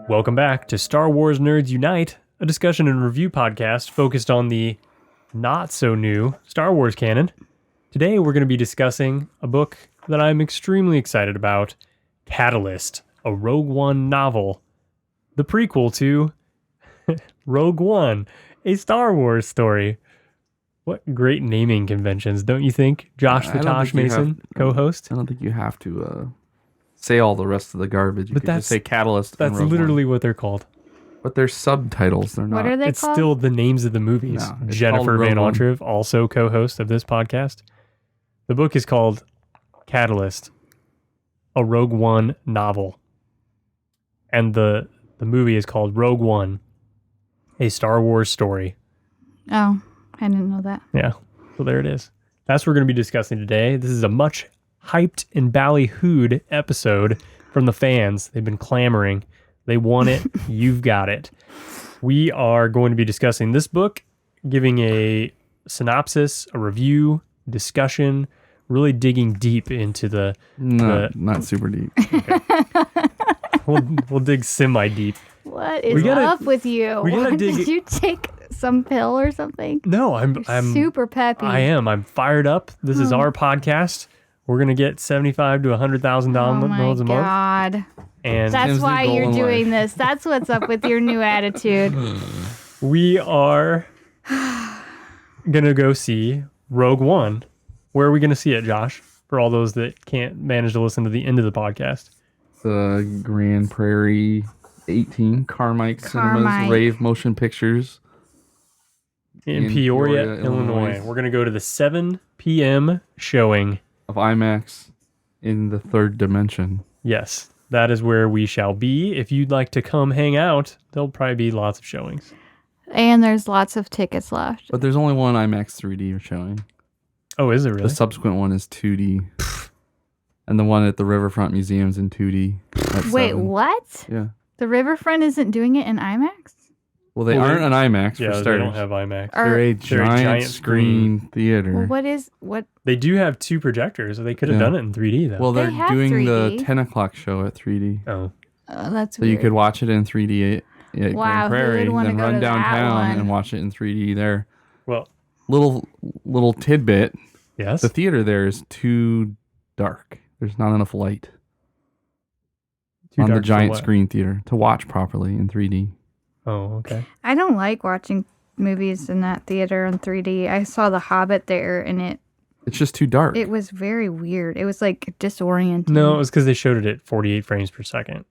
Welcome back to Star Wars Nerds Unite, a discussion and review podcast focused on the not-so-new Star Wars canon. Today we're going to be discussing a book that I'm extremely excited about, Catalyst, a Rogue One novel, the prequel to Rogue One, a Star Wars story. What great naming conventions, don't you think, Josh the Tosh Mason, co-host? I don't think you have to say all the rest of the garbage. You could just say Catalyst. That's literally what they're called. But they're subtitles. They're not. What are they It's called? still the names of the movies. No, it's Jennifer called Rogue VanAutreve, also co-host of this podcast. The book is called Catalyst, a Rogue One novel. And the movie is called Rogue One, a Star Wars story. Oh, I didn't know that. Yeah, so there it is. That's what we're going to be discussing today. This is a much hyped and ballyhooed episode from the fans. They've been clamoring. They want it. You've got it. We are going to be discussing this book, giving a synopsis, a review, discussion, really digging deep into the... Not super deep. Okay. We'll dig semi-deep. What is up with you? We gotta dig... Did you take some pill or something? No, I'm super peppy. I am. I'm fired up. This is our podcast. We're going to get $75,000 to $100,000 downloads a month. Oh my God. And that's why you're doing this. That's what's up with your new attitude. We are going to go see Rogue One. Where are we going to see it, Josh? For all those that can't manage to listen to the end of the podcast. The Grand Prairie 18, Carmike Cinemas, Rave Motion Pictures. In Peoria, Illinois. We're going to go to the 7 p.m. showing of IMAX in the third dimension. Yes, that is where we shall be. If you'd like to come hang out, there'll probably be lots of showings. And there's lots of tickets left. But there's only one IMAX 3D showing. Oh, is it really? The subsequent one is 2D. And the one at the Riverfront Museum's in 2D. Wait, what? Yeah. The Riverfront isn't doing it in IMAX? Well, they aren't an IMAX for starters. They don't have IMAX. They're a giant screen theater. Well, what? They do have 2 projectors, so they could have done it in 3D, though. Well, they're doing 3D. the 10 o'clock show at 3D. Oh. That's so weird. you could watch it in 3D at Wow, Grand Prairie, who would then wanna go run to that downtown one? and watch it in 3D there. Well, little tidbit. Yes. The theater there is too dark. There's not enough light on the giant screen theater to watch properly in 3D. Oh, okay. I don't like watching movies in that theater in 3D. I saw The Hobbit there, and it's just too dark. It was very weird. It was like disorienting. No, it was because they showed it at 48 frames per second.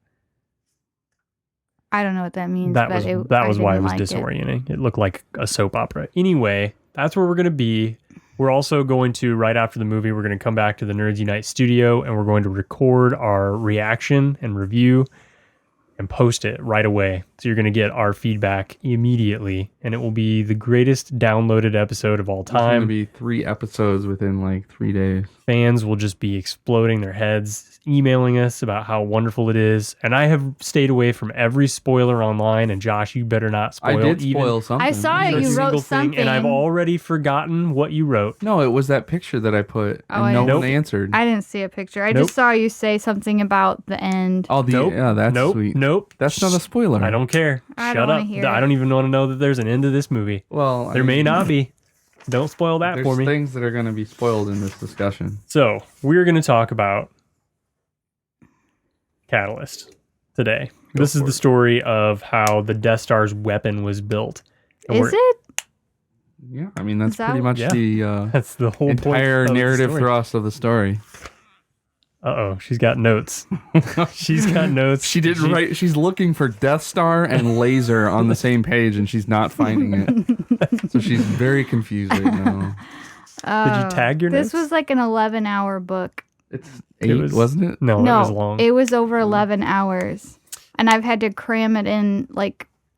I don't know what that means. That was why it was disorienting. It looked like a soap opera. Anyway, that's where we're going to be. We're also going to, right after the movie, we're going to come back to the Nerds Unite studio and we're going to record our reaction and review and post it right away. So you're going to get our feedback immediately and it will be the greatest downloaded episode of all time. It's going to be 3 episodes within like 3 days. Fans will just be exploding their heads, emailing us about how wonderful it is. And I have stayed away from every spoiler online. And Josh, you better not spoil. I did spoil something. I saw it. You wrote something. And I've already forgotten what you wrote. No, it was that picture that I put and no one answered. I didn't see a picture. I just saw you say something about the end. Oh, yeah, that's sweet. Nope. That's not a spoiler. I don't care. Shut up. I don't even want to know that there's an end to this movie. Well, there may not be. Don't spoil that for me. There's things that are going to be spoiled in this discussion. So, we're going to talk about Catalyst today. This is the story of how the Death Star's weapon was built. Is it? Yeah, I mean, that's pretty much that's the whole entire point narrative thrust of the story. Uh-oh, she's got notes. She's got notes. She didn't write. She's looking for Death Star and laser on the same page, and she's not finding it. So she's very confused right now. Did you tag your notes? This was like an 11-hour book. It's 8, wasn't it? No, it was long. It was over 11 hours. And I've had to cram it in,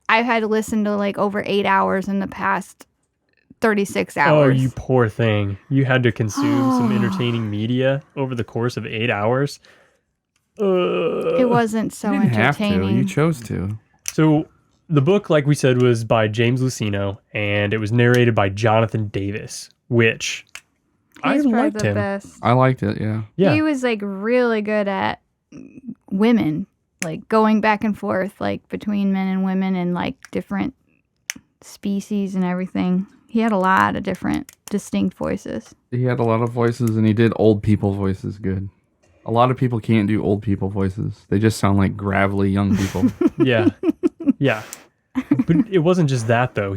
I've had to listen to over 8 hours in the past 36 hours. Oh, you poor thing. You had to consume some entertaining media over the course of 8 hours. It wasn't so you didn't entertaining. Have to. You chose to. So the book, like we said, was by James Luceno, and it was narrated by Jonathan Davis, which I liked him. Best. I liked it, yeah. He was really good at women. like going back and forth like between men and women and like different species and everything. He had a lot of different distinct voices. He had a lot of voices, and he did old people voices good. A lot of people can't do old people voices. They just sound like gravelly young people. Yeah. Yeah. But it wasn't just that, though.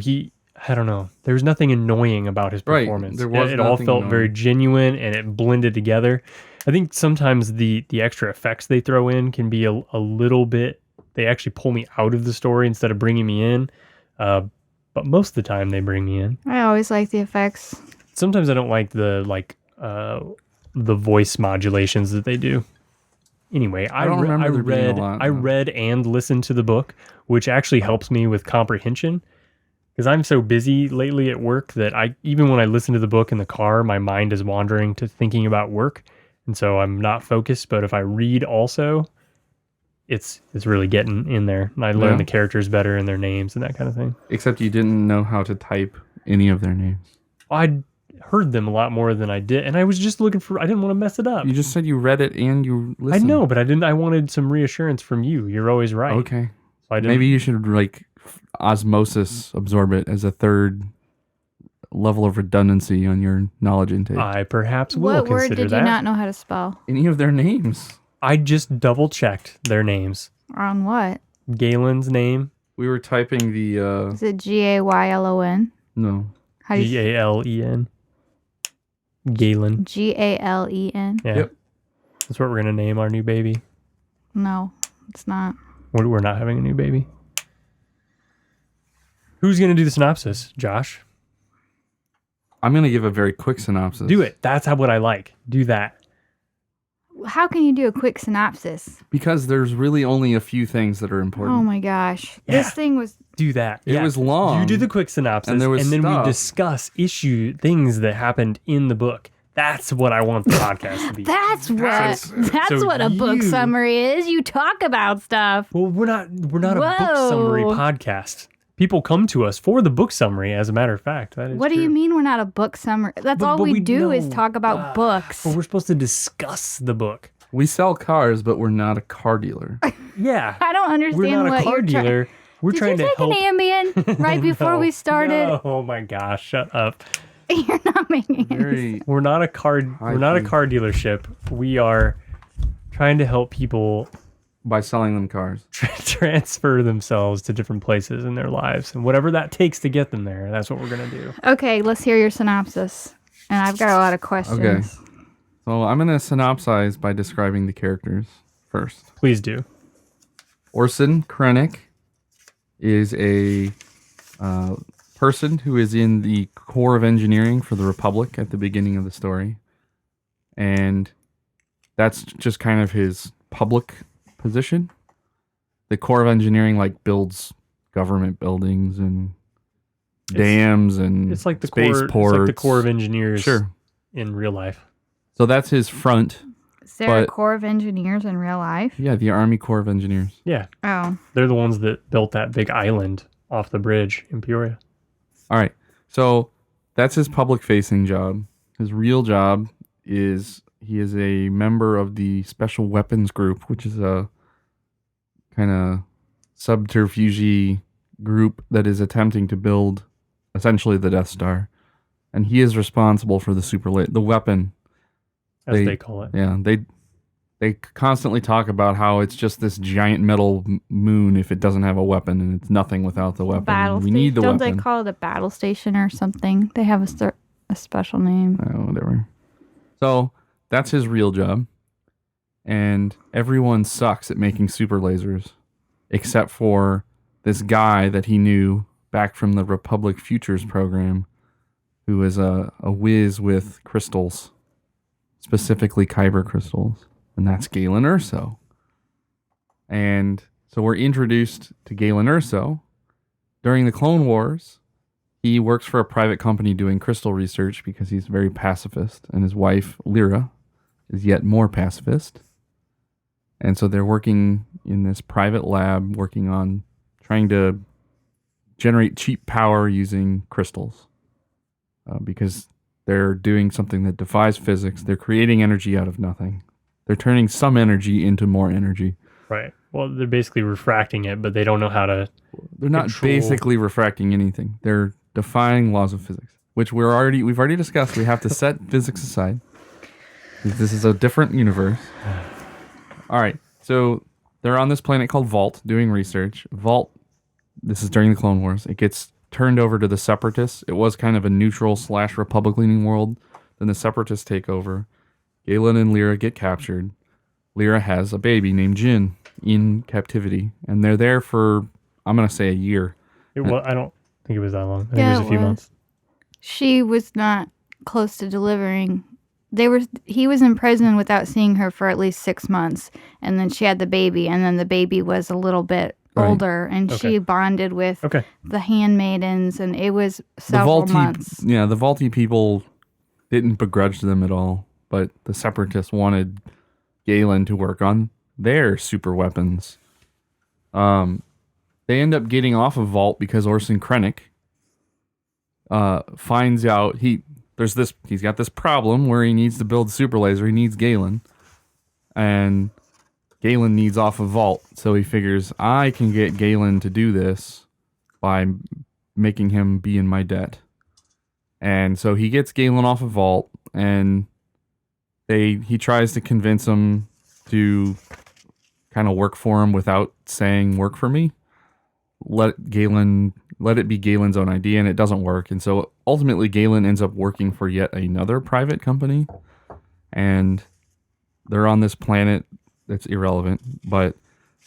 I don't know. There was nothing annoying about his performance. There was it all felt annoying. very genuine, and it blended together. I think sometimes the extra effects they throw in can be a little bit, they actually pull me out of the story instead of bringing me in. But most of the time they bring me in. I always like the effects. Sometimes I don't like the voice modulations that they do. Anyway, I read and listened to the book, which actually helps me with comprehension. Because I'm so busy lately at work that even when I listen to the book in the car, my mind is wandering to thinking about work. And so I'm not focused. But if I read also, it's really getting in there. And I learn the characters better and their names and that kind of thing. Except you didn't know how to type any of their names. I heard them a lot more than I did. And I was just I didn't want to mess it up. You just said you read it and you listened. I know, but I wanted some reassurance from you. You're always right. Okay. So maybe you should osmosis absorb it as a third level of redundancy on your knowledge intake. I perhaps will What consider word did that. you not know how to spell? Any of their names. I just double checked their names. On what? Galen's name. We were typing the Is it Gaylon? no. How do you Galen. Galen. Galen? Yeah. Yep. That's what we're going to name our new baby. No, it's not. We're not having a new baby. Who's going to do the synopsis? Josh? I'm going to give a very quick synopsis. Do it. That's what I like. Do that. How can you do a quick synopsis? Because there's really only a few things that are important. Oh my gosh. Yeah. This thing was... Do that. It was long. You do the quick synopsis, and there was then stuff. we discuss things that happened in the book. That's what I want the podcast to be. That's So what a book you- summary is. You talk about stuff. Well, we're not a book Whoa. summary podcast. People come to us for the book summary, as a matter of fact. That is What do you true. mean we're not a book summary? That's all But we do know- is talk about books. But we're supposed to discuss the book. We sell cars, but we're not a car dealer. Yeah. I don't understand We're not a what car you're trying... dealer. We're Did trying you to take help. an Ambien right before we started? No. Oh my gosh! Shut up. You're not making it. Very We're not a car. We're not a key. car dealership. We are trying to help people by selling them cars. transfer themselves to different places in their lives, and whatever that takes to get them there. That's what we're gonna do. Okay, let's hear your synopsis. And I've got a lot of questions. Okay. So I'm going to synopsize by describing the characters first. Please do. Orson Krennic is a person who is in the Corps of Engineering for the Republic at the beginning of the story. And that's just kind of his public position. The Corps of Engineering builds government buildings and dams and It's like the space Corps. ports. It's like the Corps of Engineers. Sure. In real life. So that's his front. Is there a But- Corps of Engineers in real life? Yeah, the Army Corps of Engineers. Yeah, Oh. they're the ones that built that big island off the bridge in Peoria. All right. So that's his public-facing job. His real job is he is a member of the Special Weapons Group, which is a kind of subterfuge group that is attempting to build essentially the Death Star. And he is responsible for the weapon. As they call it. Yeah, they constantly talk about how it's just this giant metal moon if it doesn't have a weapon, and it's nothing without the weapon. Battle We need the Don't weapon. they call it a battle station or something? They have a special name. Whatever. So that's his real job. And everyone sucks at making super lasers, except for this guy that he knew back from the Republic Futures program, who is a whiz with crystals, specifically kyber crystals. And that's Galen Erso. And so we're introduced to Galen Erso. During the Clone Wars, he works for a private company doing crystal research because he's very pacifist. And his wife, Lyra, is yet more pacifist. And so they're working in this private lab, working on trying to generate cheap power using crystals. Because they're doing something that defies physics. They're creating energy out of nothing. They're turning some energy into more energy. Right. Well, they're basically refracting it, but they don't know how to. They're not basically refracting anything. They're defying laws of physics, which we've already discussed. We have to set physics aside. This is a different universe. All right, so they're on this planet called Vault doing research. Vault, this is during the Clone Wars. It gets turned over to the Separatists. It was kind of a neutral / Republic-leaning world. Then the Separatists take over. Galen and Lyra get captured. Lyra has a baby named Jin in captivity, and they're there for, I'm going to say, a year. I don't think it was that long. I think it was a few months. She was not close to delivering. He was in prison without seeing her for at least 6 months, and then she had the baby, and then the baby was a little bit older, and she bonded with the handmaidens, and it was several months. Yeah, the Vaulty people didn't begrudge them at all, but the Separatists wanted Galen to work on their super weapons. They end up getting off of Vault because Orson Krennic finds out he's got this problem where he needs to build a super laser. He needs Galen, and Galen needs off of Vault, so he figures I can get Galen to do this by making him be in my debt. And so he gets Galen off of Vault, and he tries to convince him to kind of work for him without saying work for me. Let it be Galen's own idea, and it doesn't work. And so ultimately Galen ends up working for yet another private company, and they're on this planet that's irrelevant, but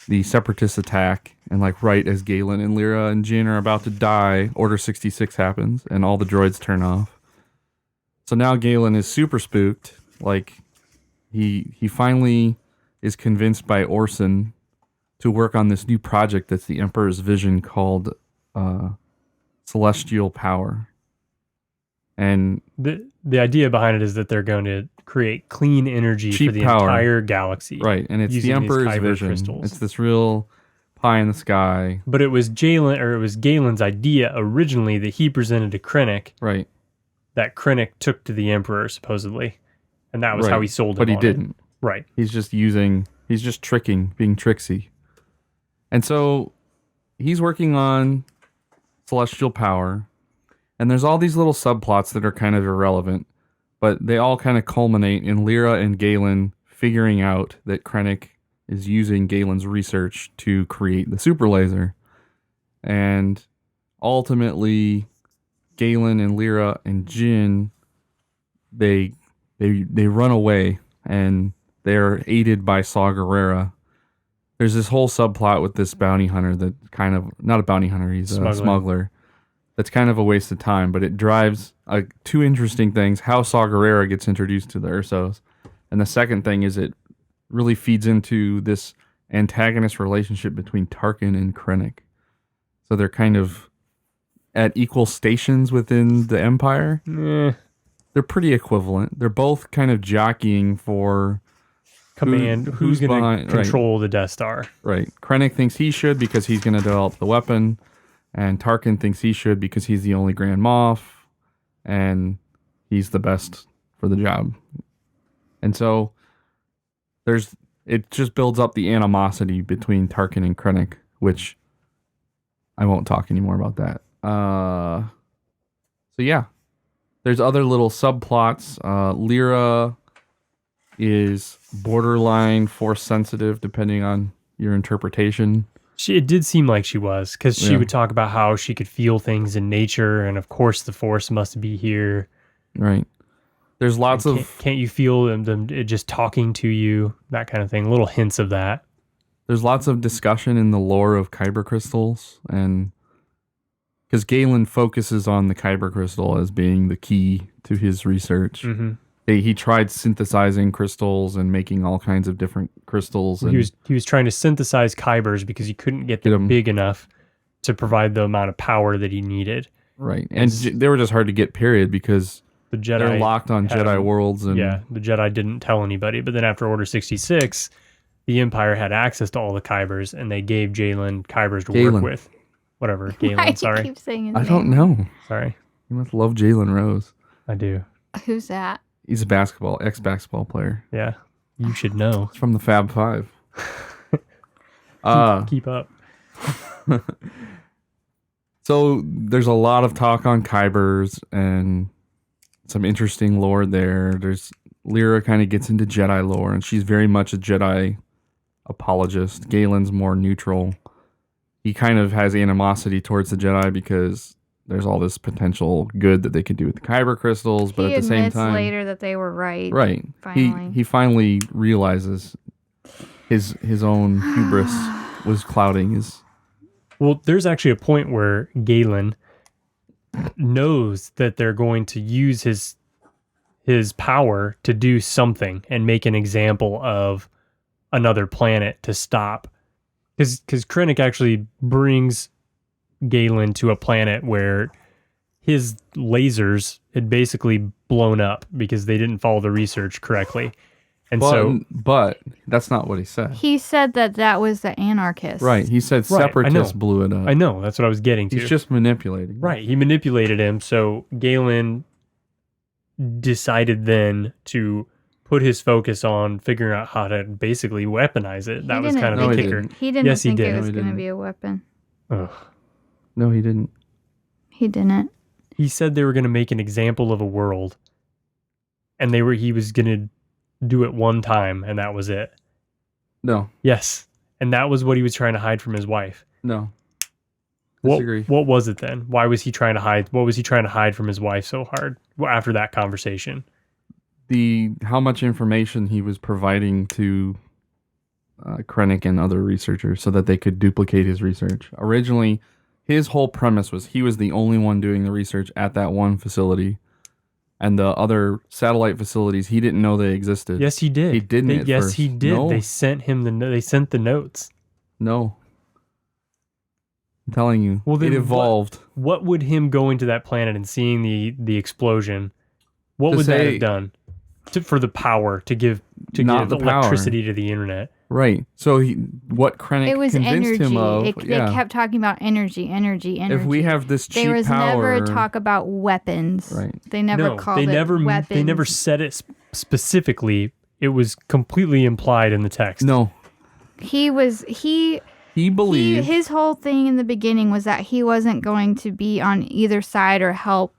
the Separatists attack, and right as Galen and Lyra and Jin are about to die, Order 66 happens, and all the droids turn off. So now Galen is super spooked. He finally is convinced by Orson to work on this new project that's the Emperor's vision called Celestial Power. And the idea behind it is that they're going to create clean energy for the entire galaxy. Right, and it's the Emperor's vision. Crystals. It's this real pie in the sky. But it was Galen's idea originally that he presented to Krennic. Right. That Krennic took to the Emperor, supposedly. And that was how he sold it. But he didn't. Right. He's just tricking, being tricksy. And so he's working on Celestial Power, and there's all these little subplots that are kind of irrelevant, but they all kind of culminate in Lyra and Galen figuring out that Krennic is using Galen's research to create the super laser. And ultimately, Galen and Lyra and Jin, they run away, and they're aided by Saw Gerrera. There's this whole subplot with this bounty hunter that kind of, not a bounty hunter, he's a smuggler. That's kind of a waste of time, but it drives two interesting things. How Saw Gerrera gets introduced to the Ursos. And the second thing is it really feeds into this antagonist relationship between Tarkin and Krennic. So they're kind of at equal stations within the Empire. They're pretty equivalent. They're both kind of jockeying for command. Who's going to control the Death Star? Right. Krennic thinks he should because he's going to develop the weapon, and Tarkin thinks he should because he's the only Grand Moff, and he's the best for the job. And so it just builds up the animosity between Tarkin and Krennic, which I won't talk anymore about that. So yeah, there's other little subplots. Lyra is borderline force sensitive, depending on your interpretation. It did seem like she was, because she would talk about how she could feel things in nature, and of course the force must be here. Right. There's lots of... Can't you feel them just talking to you? That kind of thing. Little hints of that. There's lots of discussion in the lore of kyber crystals, and because Galen focuses on the kyber crystal as being the key to his research. Mm-hmm. He tried synthesizing crystals and making all kinds of different crystals. And he was trying to synthesize kybers because he couldn't get them big enough to provide the amount of power that he needed. Right, and they were just hard to get, period, because the Jedi they're locked on Jedi worlds. And the Jedi didn't tell anybody. But then after Order 66, the Empire had access to all the kybers, and they gave Galen kybers to work with. Whatever, Galen, sorry. Keep saying his I name? don't know. Sorry. You must love Jalen Rose. I do. Who's that? He's a ex-basketball player. Yeah, you should know. It's from the Fab Five. keep up. So there's a lot of talk on Kybers and some interesting lore there. Lyra kind of gets into Jedi lore, and she's very much a Jedi apologist. Galen's more neutral. He kind of has animosity towards the Jedi because there's all this potential good that they could do with the Kyber crystals, but at the same time, later that they were right. Right. Finally. He finally realizes his own hubris was clouding his. Well, there's actually a point where Galen knows that they're going to use his power to do something and make an example of another planet to stop. Because Krennic actually brings Galen to a planet where his lasers had basically blown up because they didn't follow the research correctly. And but that's not what he said. He said that was the anarchists. Right. He said separatists blew it up. I know. That's what I was getting to. He's just manipulating. Right. He manipulated him. So Galen decided then to put his focus on figuring out how to basically weaponize it. That was kind of the kicker. He didn't Yes, he think did. it was going to be a weapon. Ugh. No, he didn't. He didn't. He said they were going to make an example of a world, and he was going to do it one time, and that was it. No. Yes, and that was what he was trying to hide from his wife. No. Disagree. What was it then? Why was he trying to hide? What was he trying to hide from his wife so hard after that conversation? How much information he was providing to Krennic and other researchers so that they could duplicate his research. Originally, his whole premise was he was the only one doing the research at that one facility, and the other satellite facilities he didn't know they existed. Yes, he did. He didn't. Yes, first. he did. No. They sent him They sent the notes. No. I'm telling you. Well, then it evolved. What would him going to that planet and seeing the explosion? What would that have done for the power to give electricity to the internet? Right. So what Krennic it was convinced energy. him of. They kept talking about energy. If we have this cheap power. There was never a talk about weapons. Right. They never called it weapons. They never said it specifically. It was completely implied in the text. No. He believed his whole thing in the beginning was that he wasn't going to be on either side or help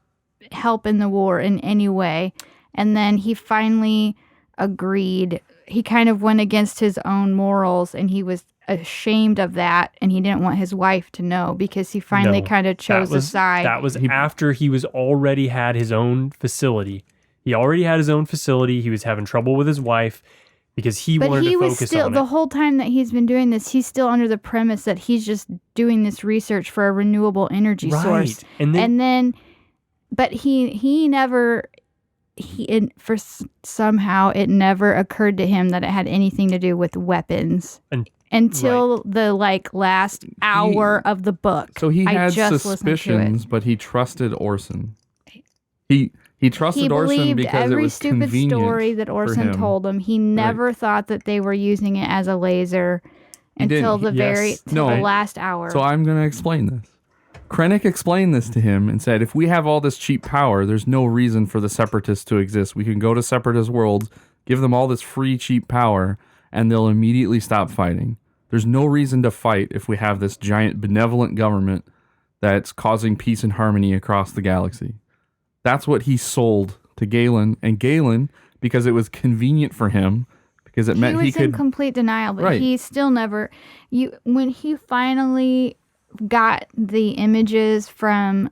in the war in any way. And then he finally agreed. He kind of went against his own morals, and he was ashamed of that, and he didn't want his wife to know because he finally kind of chose a side. That was after he was already had his own facility. He already had his own facility. He was having trouble with his wife because he wanted to focus on it. The whole time that he's been doing this, he's still under the premise that he's just doing this research for a renewable energy source. But he never... somehow it never occurred to him that it had anything to do with weapons until the last hour of the book. So he had suspicions, but he trusted Orson. He trusted Orson because it was convenient. He believed every stupid story that Orson told him. He never thought that they were using it as a laser until the last hour. So I'm going to explain this. Krennic explained this to him and said, if we have all this cheap power, there's no reason for the Separatists to exist. We can go to Separatist worlds, give them all this free, cheap power, and they'll immediately stop fighting. There's no reason to fight if we have this giant benevolent government that's causing peace and harmony across the galaxy. That's what he sold to Galen. And Galen, because it was convenient for him, because it meant he could... He was in complete denial, but he still never... When he finally... got the images from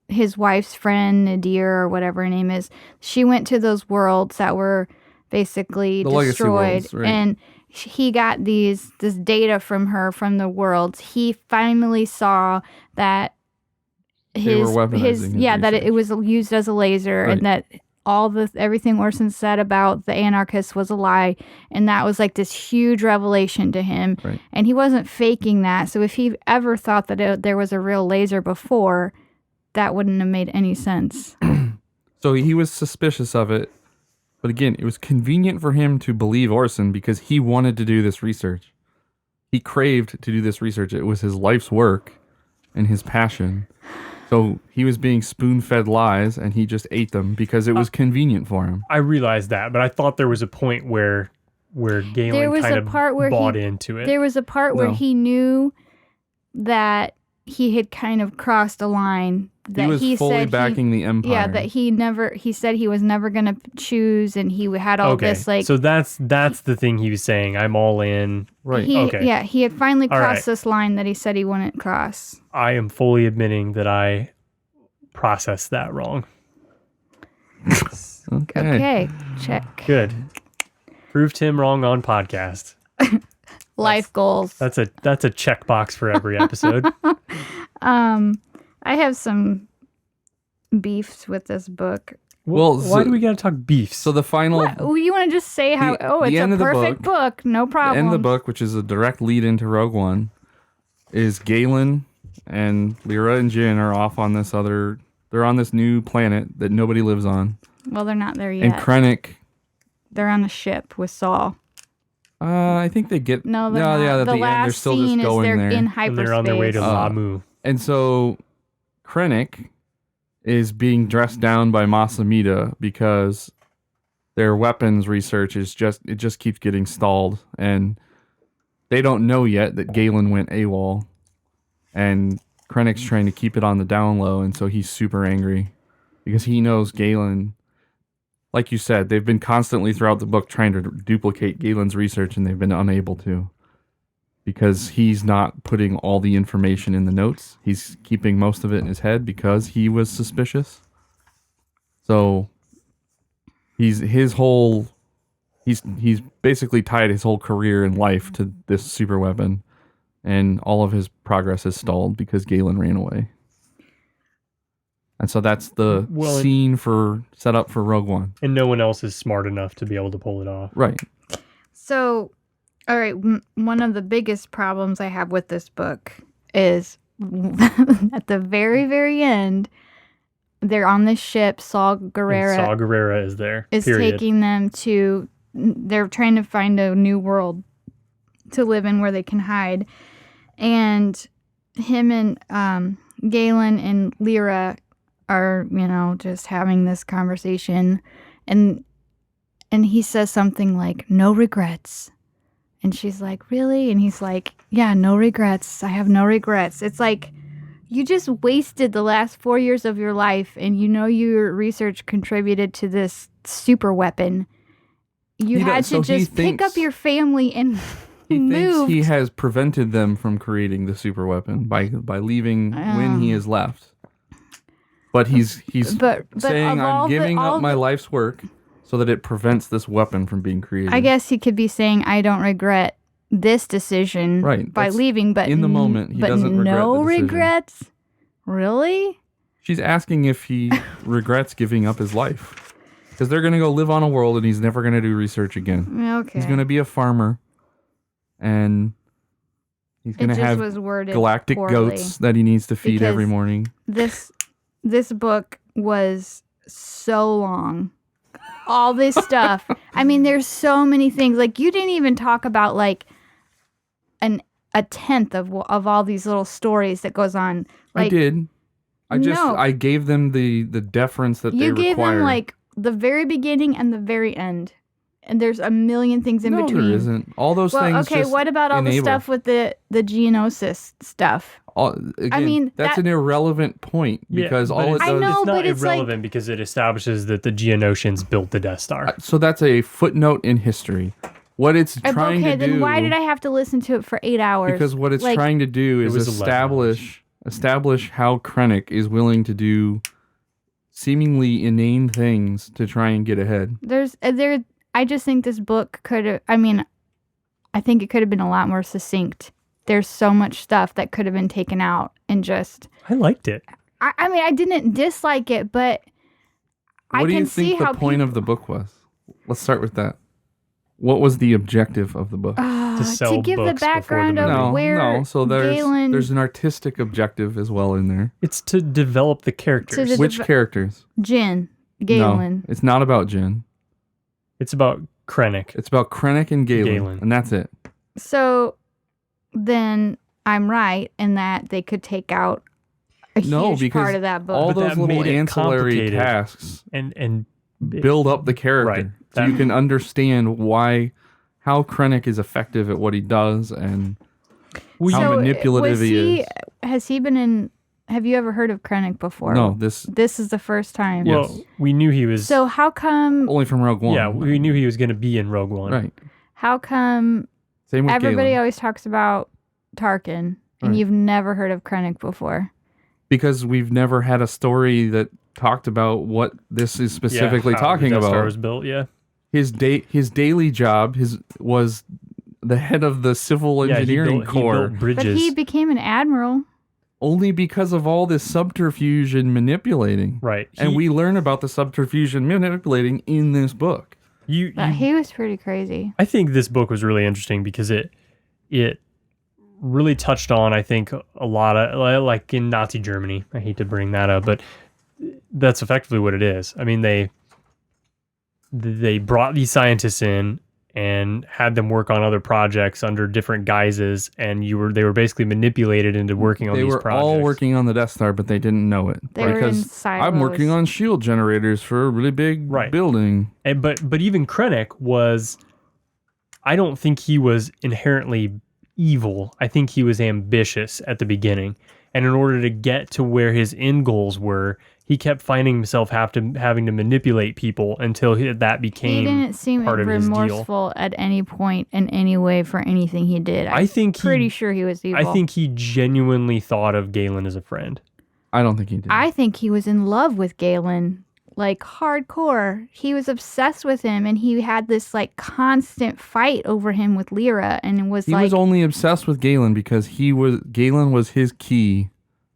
his wife's friend Nadir or whatever her name is. She went to those worlds that were basically destroyed, worlds, and he got this data from her from the worlds. He finally saw that it was used as a laser, and that everything Orson said about the anarchists was a lie, and that was this huge revelation to him. Right. And he wasn't faking that. So if he ever thought that there was a real laser before, that wouldn't have made any sense. So he was suspicious of it, but again, it was convenient for him to believe Orson because he wanted to do this research. He craved to do this research. It was his life's work and his passion. So he was being spoon-fed lies, and he just ate them because it was convenient for him. I realized that, but I thought there was a point where where There Galen was kind a of part where bought into it. There was a part where No. he knew that he had kind of crossed a line. That he was fully said backing the Empire. Yeah, that he said he was never going to choose, and he had all this like. So that's the thing he was saying. I'm all in. Right. Yeah, he had finally All crossed right. this line that he said he wouldn't cross. I am fully admitting that I processed that wrong. Okay, check. Good. Proved him wrong on podcast. Life goals. That's a checkbox for every episode. I have some beefs with this book. Well, why do we got to talk beefs? So the final... Well, you want to just say how? It's end a of the perfect book. No problem. The end of the book, which is a direct lead into Rogue One, is Galen and Lyra and Jin are off on this other... They're on this new planet that nobody lives on. Well, they're not there yet. And Krennic... They're on a ship with Saul. I think they get... No, they're not. Yeah, at the the last end, they're still scene just going is they're there. in and hyperspace. they're on their way to Lamu. And so Krennic is being dressed down by Masamita because their weapons research just keeps getting stalled, and they don't know yet that Galen went AWOL, and Krennic's trying to keep it on the down low, and so he's super angry because he knows Galen. Like you said, they've been constantly throughout the book trying to duplicate Galen's research, and they've been unable to. Because he's not putting all the information in the notes. He's keeping most of it in his head because he was suspicious. So he's basically tied his whole career and life to this super weapon, and all of his progress is stalled because Galen ran away. And so that's the scene set up for Rogue One. And no one else is smart enough to be able to pull it off. Right. So, all right, one of the biggest problems I have with this book is at the very, very end, they're on this ship. Saw Gerrera is there. Is taking them to. They're trying to find a new world to live in where they can hide, and him and Galen and Lyra are just having this conversation, and he says something like "no regrets," and she's like, "Really?" And he's like, "Yeah, no regrets. I have no regrets." It's like, you just wasted the last 4 years of your life, and your research contributed to this super weapon. You had to just pick up your family and move. Thinks he has prevented them from creating the super weapon by leaving when he is left. But he's saying, I'm giving up my life's work so that it prevents this weapon from being created. I guess he could be saying, I don't regret this decision by leaving, but in the moment, he doesn't regret no the decision. regrets? Really? She's asking if he regrets giving up his life. Because they're going to go live on a world and he's never going to do research again. Okay. He's going to be a farmer. And he's going to have galactic goats that he needs to feed every morning. This book was so long. All this stuff. I mean, there's so many things. Like, you didn't even talk about like a tenth of all these little stories that goes on. Like, I did. I gave them the deference that they require. You gave them like the very beginning and the very end. And there's a million things in between. No, there isn't. All those things. Okay, what about all the stuff with the Geonosis stuff? Again, that's an irrelevant point because all it does. I know, it's not but it's irrelevant because it establishes that the Geonosians built the Death Star. So that's a footnote in history. What it's trying to do. Okay, then why did I have to listen to it for 8 hours? Because what it's trying to do is establish how Krennic is willing to do seemingly inane things to try and get ahead. I just think this book could have, I think it could have been a lot more succinct. There's so much stuff that could have been taken out and just... I liked it. I didn't dislike it, but I can see how... What do you think the point of the book was? Let's start with that. What was the objective of the book? To sell to give the books background before the movie. of where No, so Galen... there's an artistic objective as well in there. It's to develop the characters. Which characters? Jin. Galen. No, it's not about Jin. It's about Krennic. It's about Krennic and Galen. And that's it. So then I'm right in that they could take out a huge part of that book. All But those that little made it ancillary complicated tasks and build up the character. Right. So you can understand how Krennic is effective at what he does and Well, how manipulative he is. Has he been in? Have you ever heard of Krennic before? No, this is the first time. Yeah. well, we knew he was. So how come? only from Rogue One. yeah, we knew he was going to be in Rogue One. Right. How come Same with everybody Galen. always talks about Tarkin and Right. you've never heard of Krennic before? Because we've never had a story that talked about what this is specifically how talking the Death Star about. was built. Yeah. His daily job was the head of the civil Yeah, engineering he corps. built bridges. But he became an admiral. Only because of all this subterfuge and manipulating. right. And we learn about the subterfuge and manipulating in this book. But he was pretty crazy. I think this book was really interesting because it really touched on, I think, a lot of, like in Nazi Germany. I hate to bring that up, but that's effectively what it is. I mean, they brought these scientists in and had them work on other projects under different guises, and they were basically manipulated into working on They these were projects. all working on the Death Star, but they didn't know it. They were in because silos. I'm working on shield generators for a really big Right. building. And but even Krennic was, I don't think he was inherently evil. I think he was ambitious at the beginning. And in order to get to where his end goals were, he kept finding himself having to manipulate people until that became He didn't seem part of his deal. remorseful at any point in any way for anything he did. I think pretty sure he was evil. I think he genuinely thought of Galen as a friend. I don't think he did. I think he was in love with Galen, like Mm. hardcore. He was obsessed with him, and he had this like constant fight over him with Lyra, and it was he was only obsessed with Galen because Galen was his key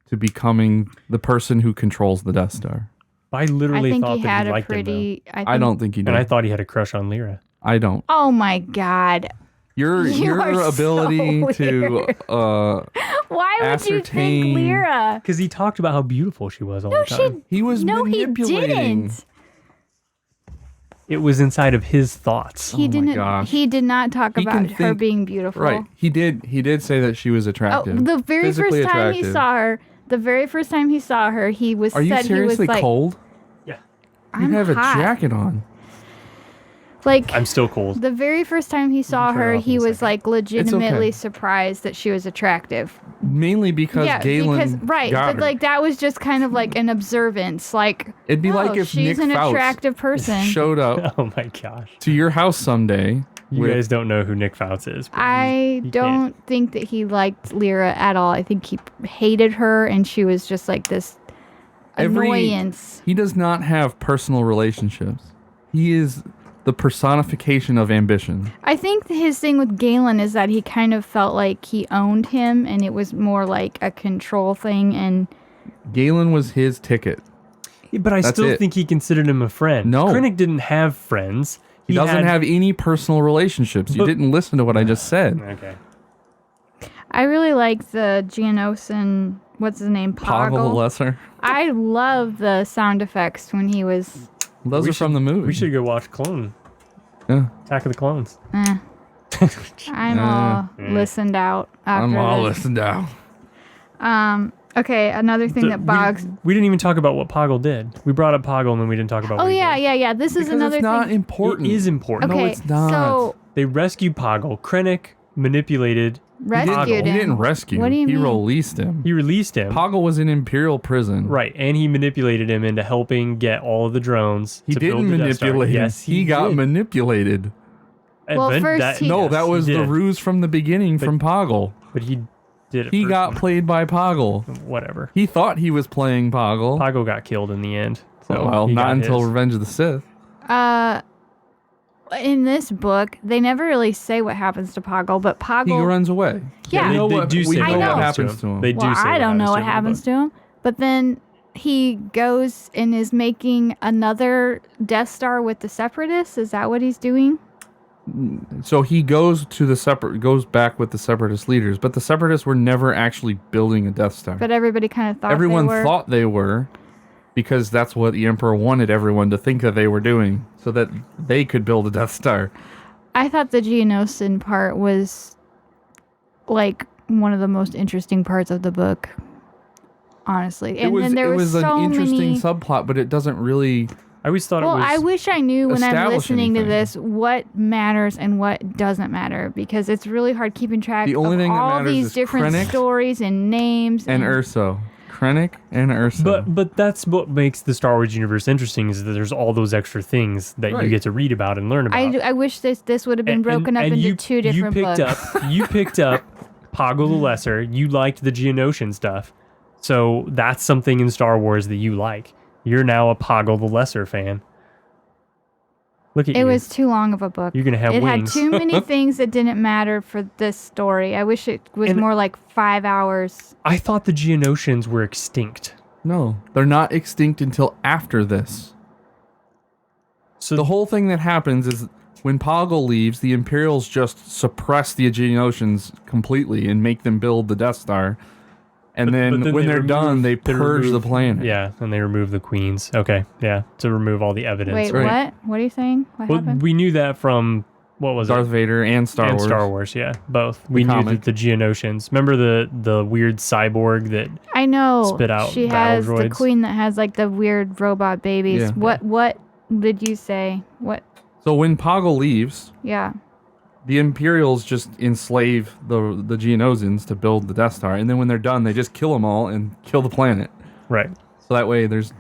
to becoming the person who controls the Death Star. I literally I think thought he that had he a liked him, pretty. I don't think he though. did. And I thought he had a crush on Lyra. I don't. Oh my god! Your You are ability so to Why would you think Ascertain- Lyra? Because he talked about how beautiful she was all No, the time. he was No, he manipulating. didn't. It was inside of his thoughts. He Oh my didn't. gosh. He did not talk He about can her think- being beautiful. Right. He did say that she was Oh, attractive. the very Physically first time he attractive. saw her, the very first time he saw her, he was Are you said he was seriously like, cold? Yeah. You I'm have a hot. jacket on. Like I'm still cold. the very first time he saw turn it her, off in he a was second. like legitimately okay. surprised that she was attractive. Mainly because Galen right, got but her. like that was just kind of like an observance. Like It'd be oh, like if she's Nick an Fouts attractive person. showed up Oh my gosh. to your house someday. You with, guys don't know who Nick Fouts is. but I he don't can't. think that he liked Lyra at all. I think he hated her, and she was just like this annoyance. He does not have personal relationships. He is the personification of ambition. I think his thing with Galen is that he kind of felt like he owned him, and it was more like a control thing. And Galen was his ticket. But I That's still it. think he considered him a friend. No. Krennic didn't have friends. He doesn't had- have any personal relationships. You But- didn't listen to what I just said. Okay. I really like the Geonosian, what's his name, Pavel the Poggle. Lesser. I love the sound effects when he was. Those We are from the movie. We should go watch Clone Yeah. Attack of the Clones. Eh. I'm all listened out after I'm all this. listened out. Okay, another thing that bogs. We didn't even talk about what Poggle did. We brought up Poggle and then we didn't talk about Oh what he yeah, did. yeah. This is Because another it's not thing. important. It is important. Okay, No, it's not. so They rescued Poggle. Krennic manipulated. rescued He him. didn't rescue. What do you he mean? released him. He released him. Poggle was in Imperial prison. Right, and he manipulated him into helping get all of the drones. He to build didn't the Death Star. manipulate him. Yes, he got did. manipulated. Well, first he- No, yes, that was he the did. ruse from the beginning from Poggle. But he did it. He first got one. played by Poggle. Whatever. He thought he was playing Poggle. Poggle got killed in the end. So well, he not got until his. Revenge of the Sith. In this book, they never really say what happens to Poggle, but He Poggle. runs away. Yeah. we know They what, do we say know what what happens happens to him. They do Well, say I don't know what in the happens book. to him, but then he goes and is making another Death Star with the Separatists. Is that what he's doing? So he goes back with the Separatist leaders, but the Separatists were never actually building a Death Star. But everybody kind of thought Everyone they were. thought they were, because that's what the Emperor wanted everyone to think that they were doing, so that they could build a Death Star. I thought the Geonosian part was like one of the most interesting parts of the book. Honestly, and then there it was so an interesting many. subplot, but it doesn't really I always thought Well, it was. I wish I knew when I'm establish listening to anything. this what matters and what doesn't matter, because it's really hard keeping track The only of thing that all matters these is different Krennic stories and names and Urso. Krennic and Urso. But that's what makes the Star Wars universe interesting, is that there's all those extra things that you Right. get to read about and learn about. I wish this would have been broken up into two different books. You picked up Poggle the Lesser. You liked the Geonosian stuff, so that's something in Star Wars that you like. You're now a Poggle the Lesser fan. Look at you. It was too long of a book. You're gonna have it wings. had too many things that didn't matter for this story. I wish it was And- more like 5 hours. I thought the Geonosians were extinct. No, they're not extinct until after this. So The whole thing that happens is when Poggle leaves, the Imperials just suppress the Geonosians completely and make them build the Death Star. And But then then when they they're done, they purge the remove- planet. Yeah, and they remove the queens. Okay, yeah, to remove all the evidence. Wait, right. what? What are you saying? What Well, happened? we knew that from what was Darth it? Vader and Star and Wars. Star Wars, yeah, both. We knew comic. that the Geonosians. Remember the weird cyborg that I know. spit out she battle has the droids. queen that has like the weird robot babies. Yeah. What did you say? What? So when Poggle leaves, Yeah. the Imperials just enslave the Geonosians to build the Death Star, and then when they're done, they just kill them all and kill the planet. right. So that way, there's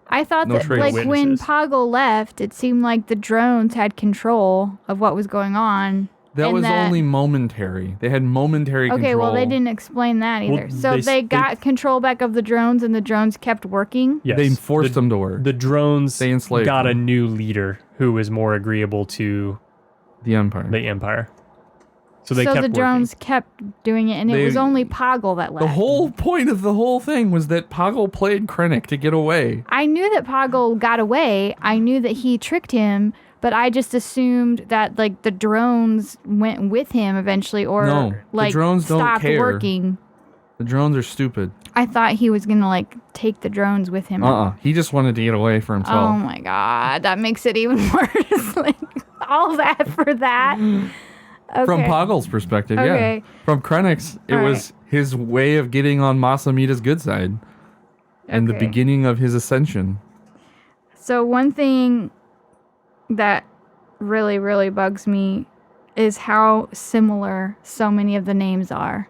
I thought No that trace. like when Witnesses. Poggle left, it seemed like the drones had control of what was going on. that and was only momentary. They had momentary Okay, control. well they didn't explain that Well, either. So they got control back of the drones, and the drones kept working. Yes. They forced the, them to work. The drones They enslaved got a them. new leader who was more agreeable to The Empire. the Empire. So they So kept the drones kept doing it, and it They- was only Poggle that left. the whole point of the whole thing was that Poggle played Krennic to get away. I knew that Poggle got away. I knew that he tricked him, but I just assumed that like the drones went with him eventually, or No, the like drones don't stopped care. working. The drones are stupid. I thought he was gonna like take the drones with him. He just wanted to get away for Oh himself. my god, that makes it even worse. Like all that for that. Okay. From Poggle's perspective, yeah. Okay. From Krennic's, it All was his way of getting on Masamita's good side. And the Okay. beginning of his ascension. So one thing that really, really bugs me is how similar so many of the names are.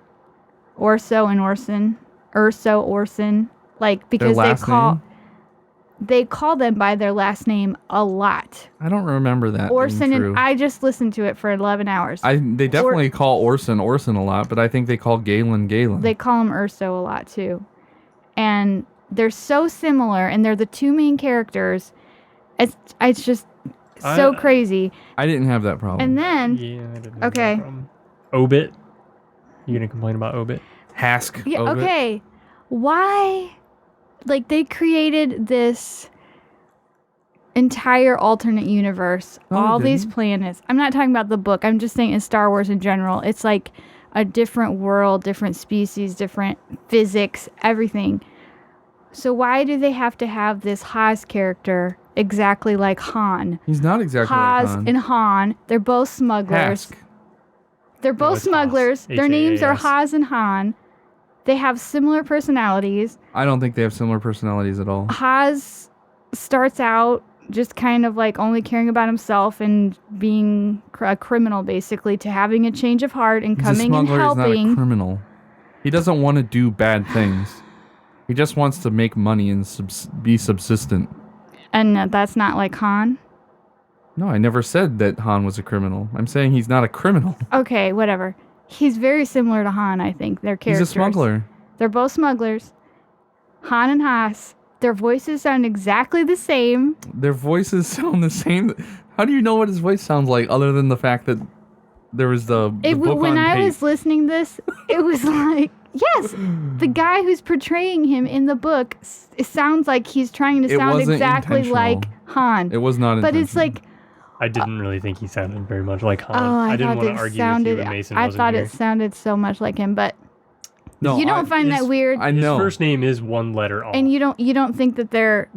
Orso and Orson. Urso, Orson. Like, because last name? they call them by their last name a lot. I don't remember that. Orson being true. and I just listened to it for 11 hours. They definitely call Orson a lot, but I think they call Galen. They call him Urso a lot too. And they're so similar, and they're the two main characters. It's just so crazy. I didn't have that problem. And then, Yeah, I didn't have Okay. that problem. Obit. You gonna complain about Obit? Hask. yeah, Obit. okay, why? Like, they created this entire alternate universe, No, they all these didn't. planets. I'm not talking about the book. I'm just saying in Star Wars in general. It's like a different world, different species, different physics, everything. So why do they have to have this Haas character exactly like Han? He's not exactly like Haas Han. and Han, they're both smugglers. Hask. They're both it's Haas. smugglers. Their names are Haas. Haas and Han. They have similar personalities. I don't think they have similar personalities at all. Haas starts out just kind of like only caring about himself and being a criminal, basically, to having a change of heart and He's a coming and smuggler, he's not a helping. criminal. He doesn't want to do bad things. He just wants to make money and be subsistent. And that's not like Han. No, I never said that Han was a criminal. I'm saying he's not a criminal. Okay, whatever. He's very similar to Han, I think. Their He's characters. a smuggler. They're both smugglers. Han and Haas. Their voices sound exactly the same. Their voices sound the same. How do you know what his voice sounds like other than the fact that there was the book When on I tape? was listening to this, it was like, yes, the guy who's portraying him in the book, it sounds like he's trying to It sound wasn't exactly intentional. like Han. It was not But it's intentional. like, I didn't really think he sounded very much like Han. oh, I didn't thought want to it argue sounded, with you when Mason I wasn't thought here. it sounded so much like him, but No, you don't find that his- weird. I His know. first name is one letter off. And you don't think that they're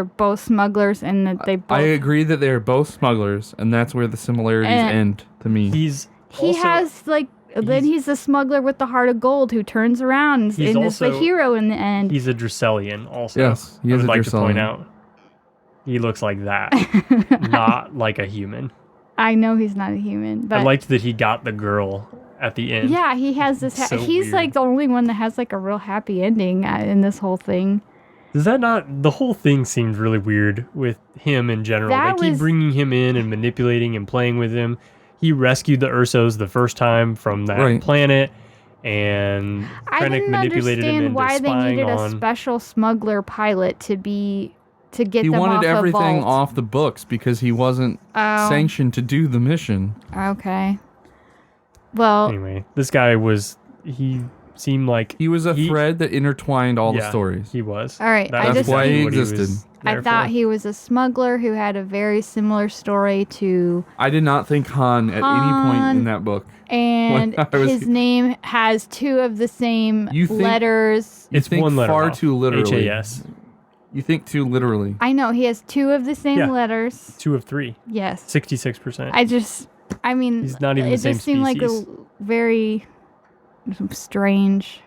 both smugglers and that they both I agree that they are both smugglers, and that's where the similarities And end to me. He's he also, has like then he's the smuggler with the heart of gold who turns around and He's is the also- hero in the end. He's a Druselian also. Yes, he I is would a like to point Druselian. out. he looks like that, not like a human. I know he's not a human, but I liked that he got the girl at the end. yeah, he has this. So he's weird. like the only one that has like a real happy ending in this whole thing. Does that not? The whole thing seemed really weird with him in general. That They keep was- bringing him in and manipulating and playing with him. He rescued the Ursos the first time from that Right. planet, and I Krennic didn't manipulated him understand into why they spying needed a on. special smuggler pilot to get He them wanted off everything a vault. off the books because he wasn't Oh. sanctioned to do the mission. Okay. Well, Anyway, this guy he seemed like He was a He- thread that intertwined all the yeah, stories. He was. all right. That's That's why he what was existed. I there thought for. he was a smuggler who had a very similar story to, I did not think Han at any point Han. in that book. and I was- his name has two of the same You think- letters. You It's think one letter far off. too literally. HAS. You think too literally. I know he has two of the same Yeah. letters. 2 of 3. Yes. 66%. I mean, He's not even it the same just seemed like a species. very strange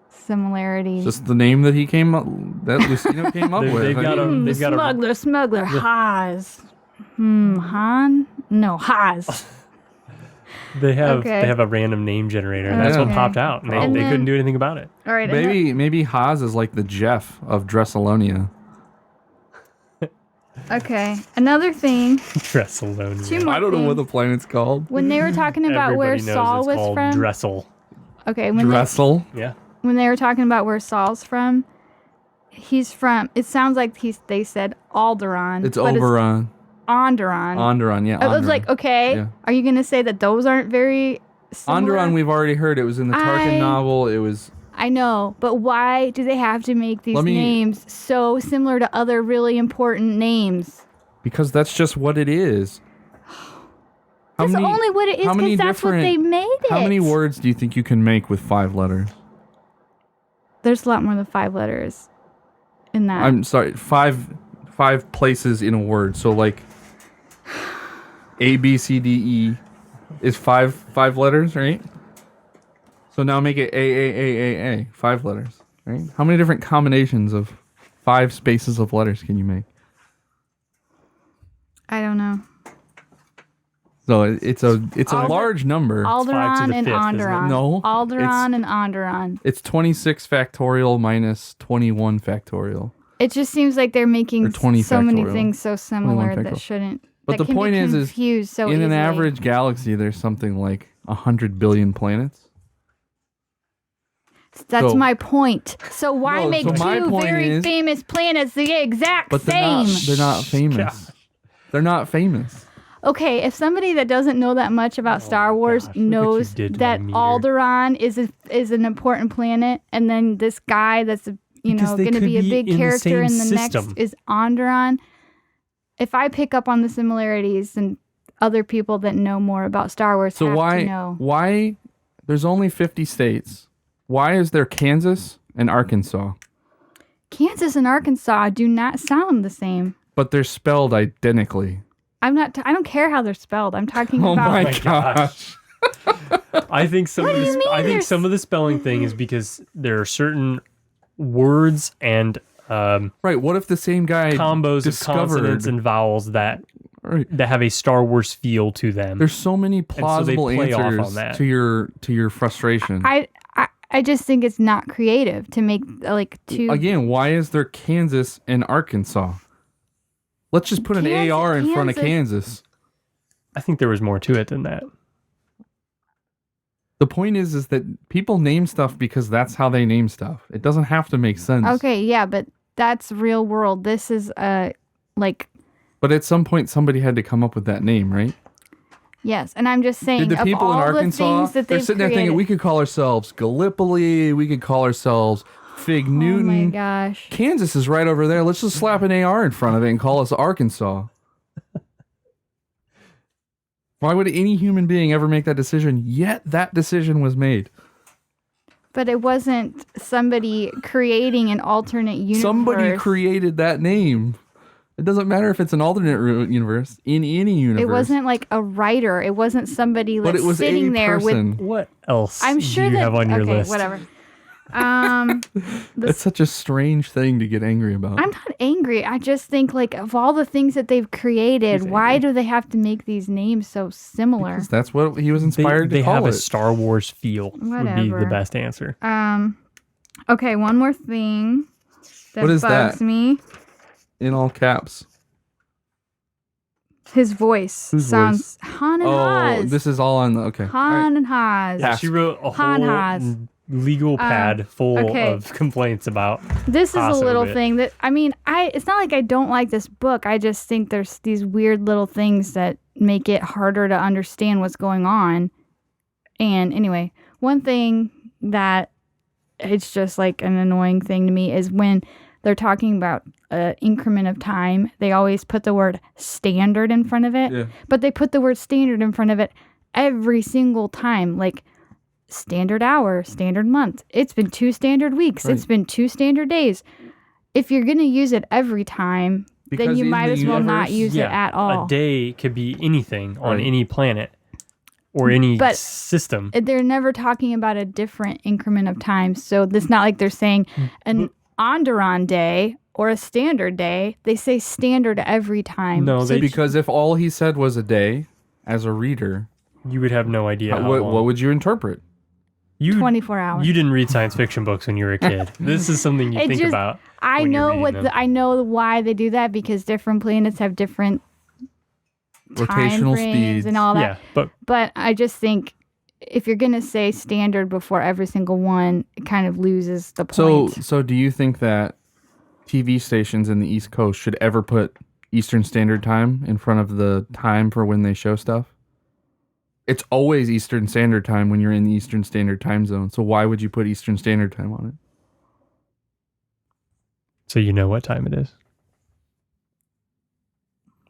similarity. Just the name that he came up that Lucino came up They've with. I got a- mean, they've got a- smuggler, Haas. Han? No, Haas. They have Okay. they have a random name generator. And that's what Okay. popped out, and And they then- couldn't do anything about it. All right. maybe Haas is like the Jeff of Dressalonia. Okay. Another thing, Dressalonia. Two more I don't know what the things. planet's called. when they were talking about where Everybody knows Saul it's was called from. Dressel. Okay. Dressel. Yeah. When they were talking about where Saul's from, he's from. It sounds like they said Alderaan. It's but Oberon. It's Onderon. Onderon, yeah. I was Onderon. like, okay, Yeah. are you gonna say that those aren't very similar? Onderon, we've already heard. It was in the Tarkin novel. It was. I know, but why do they have to make these Let me- names so similar to other really important names? Because that's just what it is. How That's many- only what it is how many because that's what different- they made it. How many words do you think you can make with 5 letters? There's a lot more than 5 letters in that. I'm sorry, five places in a word. So like A, B, C, D, E is five letters, right? So now make it A, 5 letters, right? How many different combinations of 5 spaces of letters can you make? I don't know. So it's a Alder- large number. 5 to Alderaan the and 5th, isn't it? Onderon. No, Alderaan and Onderon. It's 26 factorial minus 21 factorial. It just seems like they're making Or 20 so many factorial. things so similar 21 that factorial. shouldn't. But that the can point be is confused so in an easily. average galaxy, there's something like 100 billion planets. That's So- my point. So why No, make so my two point very is- famous planets the exact But same? they're not famous. They're not famous. Okay, if somebody that doesn't know that much about Star Wars gosh, look what you knows did to that my meter. Alderaan is an important planet, and then this guy that's Because they going to could be a be big in the character in same the system. next is Onderon. If I pick up on the similarities, and other people that know more about Star Wars So have why to know. why there's only 50 states? Why is there Kansas and Arkansas? Kansas and Arkansas do not sound the same. But they're spelled identically. I don't care how they're spelled. I'm talking Oh about. my my gosh. gosh. I think some What of do this, you mean I think there's- some of the spelling thing is because there are certain words and Right, what if the same guy combos of discovered consonants and vowels that Right. have a Star Wars feel to them. There's so many so they plausible play off answers on that. to your frustration. I just think it's not creative to make like two. Again, why is there Kansas and Arkansas? Let's just put an Kansas- AR in front of Kansas. I think there was more to it than that. The point is that people name stuff because that's how they name stuff. It doesn't have to make sense. Okay, yeah, but that's real world. This is like But at some point, somebody had to come up with that name, right? yes, and I'm just saying Did the of people in all the Arkansas, things that they're they've sitting there created. thinking, we could call ourselves Gallipoli, we could call ourselves Fig oh my Newton. gosh. Kansas is right over there. Let's just slap an AR in front of it and call us Arkansas. Why would any human being ever make that decision? Yet that decision was made. But it wasn't somebody creating an alternate universe. Somebody created that name. It doesn't matter if it's an alternate universe, in any universe. It wasn't like a writer. It wasn't somebody But like it was sitting a there person. with. What else I'm sure do you that have on your okay, list? whatever. That's such a strange thing to get angry about. I'm not angry. I just think, like, of all the things that they've created, why do they have to make these names so similar? Because that's what he was inspired to They call have it. a Star Wars feel. Would be Whatever. the best answer. Okay, one more thing that What is bugs that? me. In all caps. His voice Whose sounds Han and Haas. this is all on the... Okay. Han and Haas. Yeah, she wrote a Han whole Haas. legal pad full okay. of complaints about This is a Haas little over it. thing that, I mean, it's not like I don't like this book. I just think there's these weird little things that make it harder to understand what's going on. And anyway, one thing that it's just like an annoying thing to me is when they're talking about an increment of time, they always put the word standard in front of it. Yeah. But they put the word standard in front of it every single time. Like, standard hour, standard month. It's been 2 standard weeks. Right. It's been 2 standard days. If you're going to use it every time, Because then you in might the as well not universe- use it at all. A day could be anything on Right. any planet or any But- system. They're never talking about a different increment of time. So it's not like they're saying an Onderon day or a standard day. They say standard every time. No, So they- Because if all he said was a day, as a reader, You would have no idea how long. what would you interpret? You 24 hours. You didn't read science fiction books when you were a kid. This is something you It think just- about. I when you're know reading what them. I know why they do that, because different planets have different time Rotational frames speeds. and all that. Yeah, But I just think if you're going to say standard before every single one, it kind of loses the point. So do you think that TV stations in the East Coast should ever put Eastern Standard Time in front of the time for when they show stuff? It's always Eastern Standard Time when you're in the Eastern Standard Time zone. So why would you put Eastern Standard Time on it? so you know what time it is.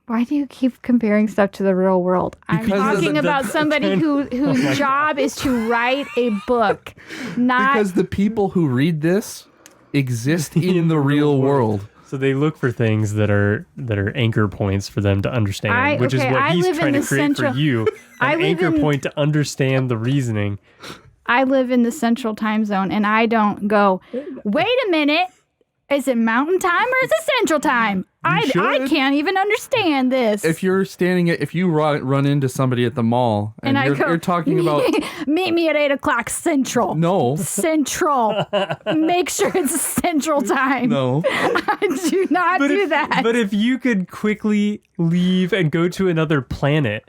Why do you keep comparing stuff to the real world? I'm Because talking about somebody whose job is to write a book, not Because the people who read this exist in the real world. So they look for things that are anchor points for them to understand, which is what I he's live in trying to the create central- for you. I An live anchor in- point to understand the reasoning. I live in the central time zone, and I don't go, wait a minute, is it mountain time or is it central time? I should. can't even understand this. If you're if you run into somebody at the mall and, I you're, go, you're talking about meet me at 8 o'clock central. no, Central. Make sure it's central time. no, I do not do that. But if you could quickly leave and go to another planet,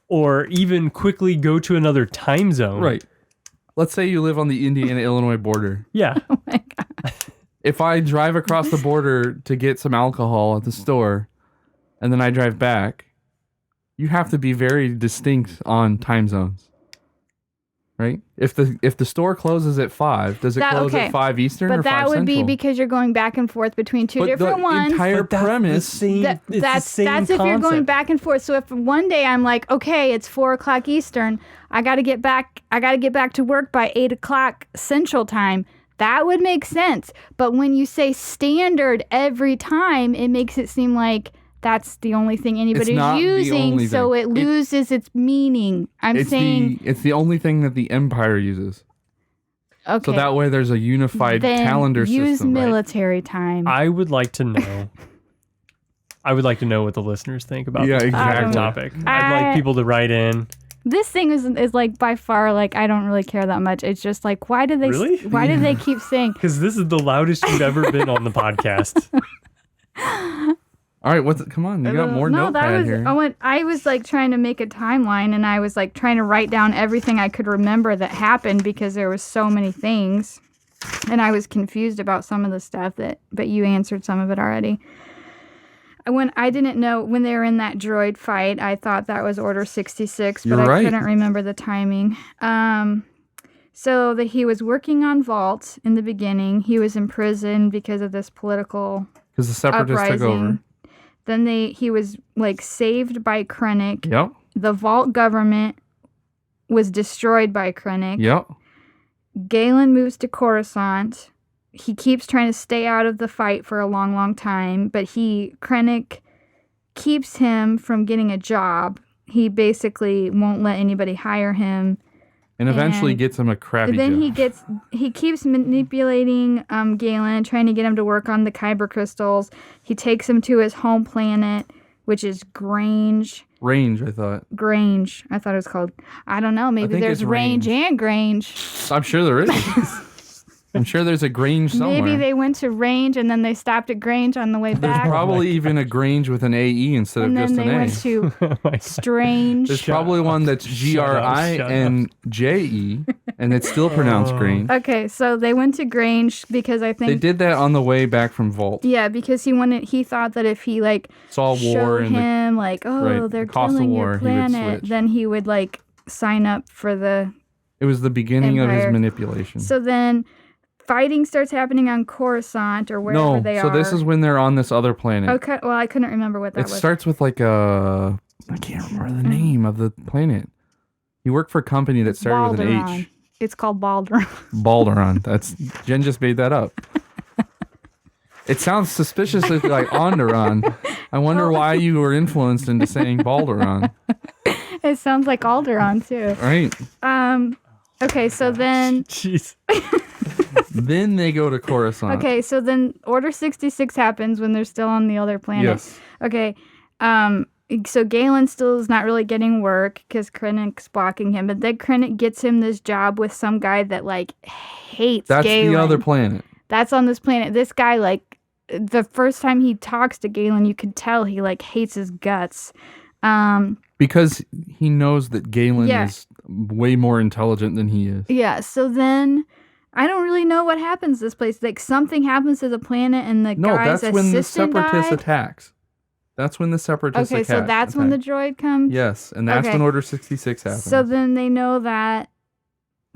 or even quickly go to another time zone, right. Let's say you live on the Indiana-Illinois border. Yeah, If I drive across the border to get some alcohol at the store and then I drive back, you have to be very distinct on time zones. Right? If the store closes at 5, does it close at 5 Eastern or but 5 that would be Central? because you're going back and forth between two But different the ones. entire but that's premise the same. That- it's that's the same that's if you're going concept. back and forth. So if one day I'm like, okay, it's 4 o'clock Eastern, I got to get back to work by 8 o'clock Central Time. That would make sense. But when you say standard every time, it makes it seem like that's the only thing anybody's not the using, only so thing. it loses its meaning. it's the only thing that the Empire uses. okay. So that way there's a unified then calendar use system. Right? military time. I would like to know. I would like to know what the listeners think about Yeah, this exactly. topic. I'd like people to write in. This thing is like by far like I don't really care that much. It's just like why do they keep saying Because this is the loudest you've ever been on the podcast. All right, come on, you got more notepad here. I was like trying to make a timeline, and I was like trying to write down everything I could remember that happened because there was so many things, and I was confused about some of the stuff but you answered some of it already. When I didn't know when they were in that droid fight, I thought that was Order 66, but You're I right. couldn't remember the timing. So that he was working on Vault in the beginning. He was in prison because of this political Because the Separatists took over. uprising. Then he was like saved by Krennic. Yep, The Vault government was destroyed by Krennic. yep. Galen moves to Coruscant. He keeps trying to stay out of the fight for a long, long time, but Krennic keeps him from getting a job. He basically won't let anybody hire him And eventually And gets him a crappy then job. he keeps manipulating Galen, trying to get him to work on the kyber crystals. He takes him to his home planet, which is Grange. Range, I thought. Grange. I thought it was called. I don't know. Maybe think there's it's range Range. and Grange. I'm sure there is. I'm sure there's a Grange somewhere. Maybe they went to Range and then they stopped at Grange on the way There's back. probably even a Grange with an AE instead and of just then an they A. went to Oh my God. Strange. There's probably one that's Shut up, GRINJE, and it's still pronounced Grange. Okay, so they went to Grange because I think They did that on the way back from Vault. yeah, because he thought that if he like Saw war showed and the him like, oh, right, they're the cost of killing war, your he would planet, switch. then he would like sign up for the. it was the beginning of his Empire. manipulation. So then fighting starts happening on Coruscant or wherever no, they so are. this is when they're on this other planet. Okay, well I couldn't remember what that It was. starts with like I can't remember the name of the planet. He worked for a company that started with an Balderon. H. It's called Balderon. Balderon. That's Jen just made that up. It sounds suspiciously like Onderon. I wonder why you were influenced into saying Balderon. It sounds like Alderaan too. Right. Okay, so then Jeez. Then they go to Coruscant. okay, so then Order 66 happens when they're still on the other planet. Yes. Okay. So Galen still is not really getting work because Krennic's blocking him, but then Krennic gets him this job with some guy that like hates That's Galen. the other planet. That's on this planet. This guy, like, the first time he talks to Galen, you can tell he like hates his guts. Because he knows that Galen Yeah. is way more intelligent than he is. Yeah. So then I don't really know what happens to this place. Like something happens to the planet, and the No, guy's that's when the assistant Separatists died. attacks. That's when the Separatists Okay, so attack. that's when the droid comes. Yes, and that's Okay. when Order 66 happens. So then they know that.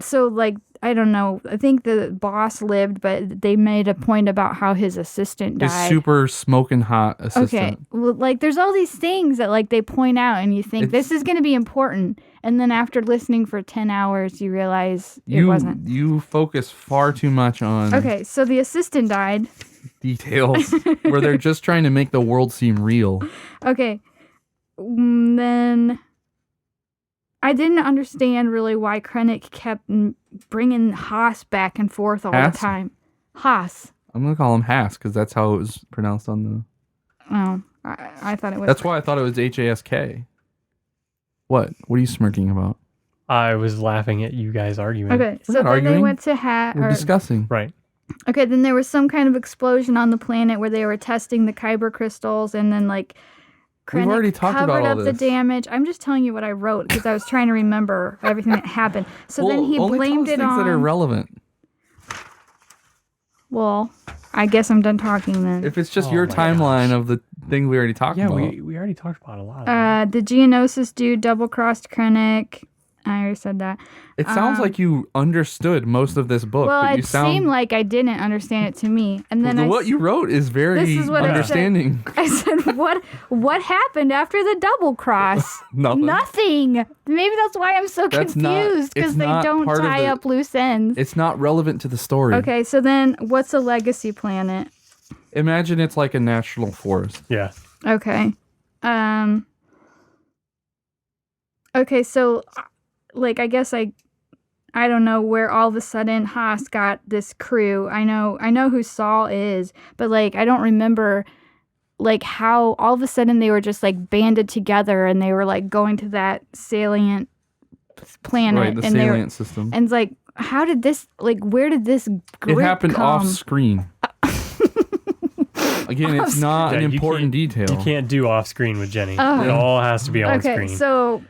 So like I don't know. I think the boss lived, but they made a point about how his assistant His died. super smoking hot assistant. Okay, well, like there's all these things that like they point out, and you think this is going to be important, and then after listening for 10 hours, you realize it wasn't. You focus far too much on Okay, so the assistant died. details where they're just trying to make the world seem real. Okay, then I didn't understand really why Krennic kept bringing Haas back and forth all Haas? the time. Haas. I'm gonna call him Haas because that's how it was pronounced on the. Oh, I thought it was. That's why I thought it was HASK. What? What are you smirking about? I was laughing at you guys arguing. Okay, so not then they arguing. went to We're discussing. Right. Okay, then there was some kind of explosion on the planet where they were testing the kyber crystals, and then like We've Krennic already talked covered about all up the this. damage. I'm just telling you what I wrote because I was trying to remember everything that happened. So then he only blamed tell us it things that are on. relevant. Well, I guess I'm done talking then. If it's just Oh your my timeline of the thing we already talked Yeah, about. we already talked about a lot of that. The Geonosis dude double-crossed Krennic. I already said that. It sounds like you understood most of this book, Well, but you it sound seemed like I didn't understand it to me. And then what you wrote is very This is what I said. understanding. I said, what happened after the double cross? Nothing. Nothing. Maybe that's why I'm so That's not- confused, because it's they not don't part of tie the- up loose ends. It's not relevant to the story. Okay, so then what's a legacy planet? Imagine it's like a national forest. Yeah. Okay. Okay, so like I guess I don't know where all of a sudden Haas got this crew. I know who Saul is, but like I don't remember like how all of a sudden they were just like banded together and they were like going to that salient planet. Right, the and they were, salient system. and it's like how did this like where did this group It happened come? off screen. Again, it's not Yeah, an you important can't- detail. You can't do off screen with Jenny. Oh. It all has to be on Okay, screen. so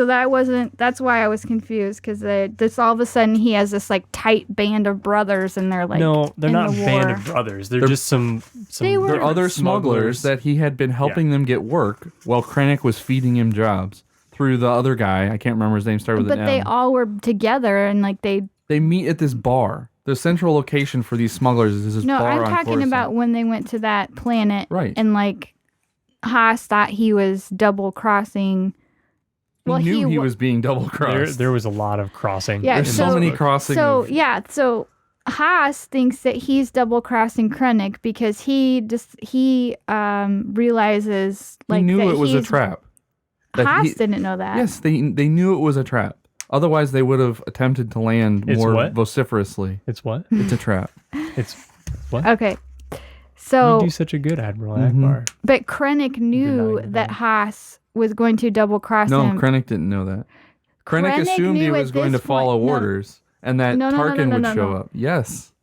that wasn't. That's why I was confused because this all of a sudden he has this like tight band of brothers and they're like No, they're in not the band war. of brothers. They're just some They were- There are other smugglers that he had been helping them get work while Krennic was feeding him jobs through the other guy. I can't remember his name. Started with But an they M. all were together and like they. They meet at this bar. The central location for these smugglers is this No, bar I'm on talking Coruscant. about when they went to that planet. Right. And like Haas thought he was double crossing. He knew he wa- was being double crossed. there was a lot of crossing. Yeah, There's so many crossing. So of- yeah, so Haas thinks that he's double crossing Krennic because he realizes like he knew that it was a he's- trap. That Haas he- didn't know that. Yes, they knew it was a trap. Otherwise, they would have attempted to land It's more what? vociferously. It's what? It's a trap. It's what? Okay. You So, do such a good Admiral Mhm. Akbar. but Krennic knew Denying that that. Haas was going to double cross No, him. Krennic didn't know that. Krennic Krennic assumed he knew was at going to this point- follow no. orders and that No, no, no, no, Tarkin no, would no, show no. up. Yes.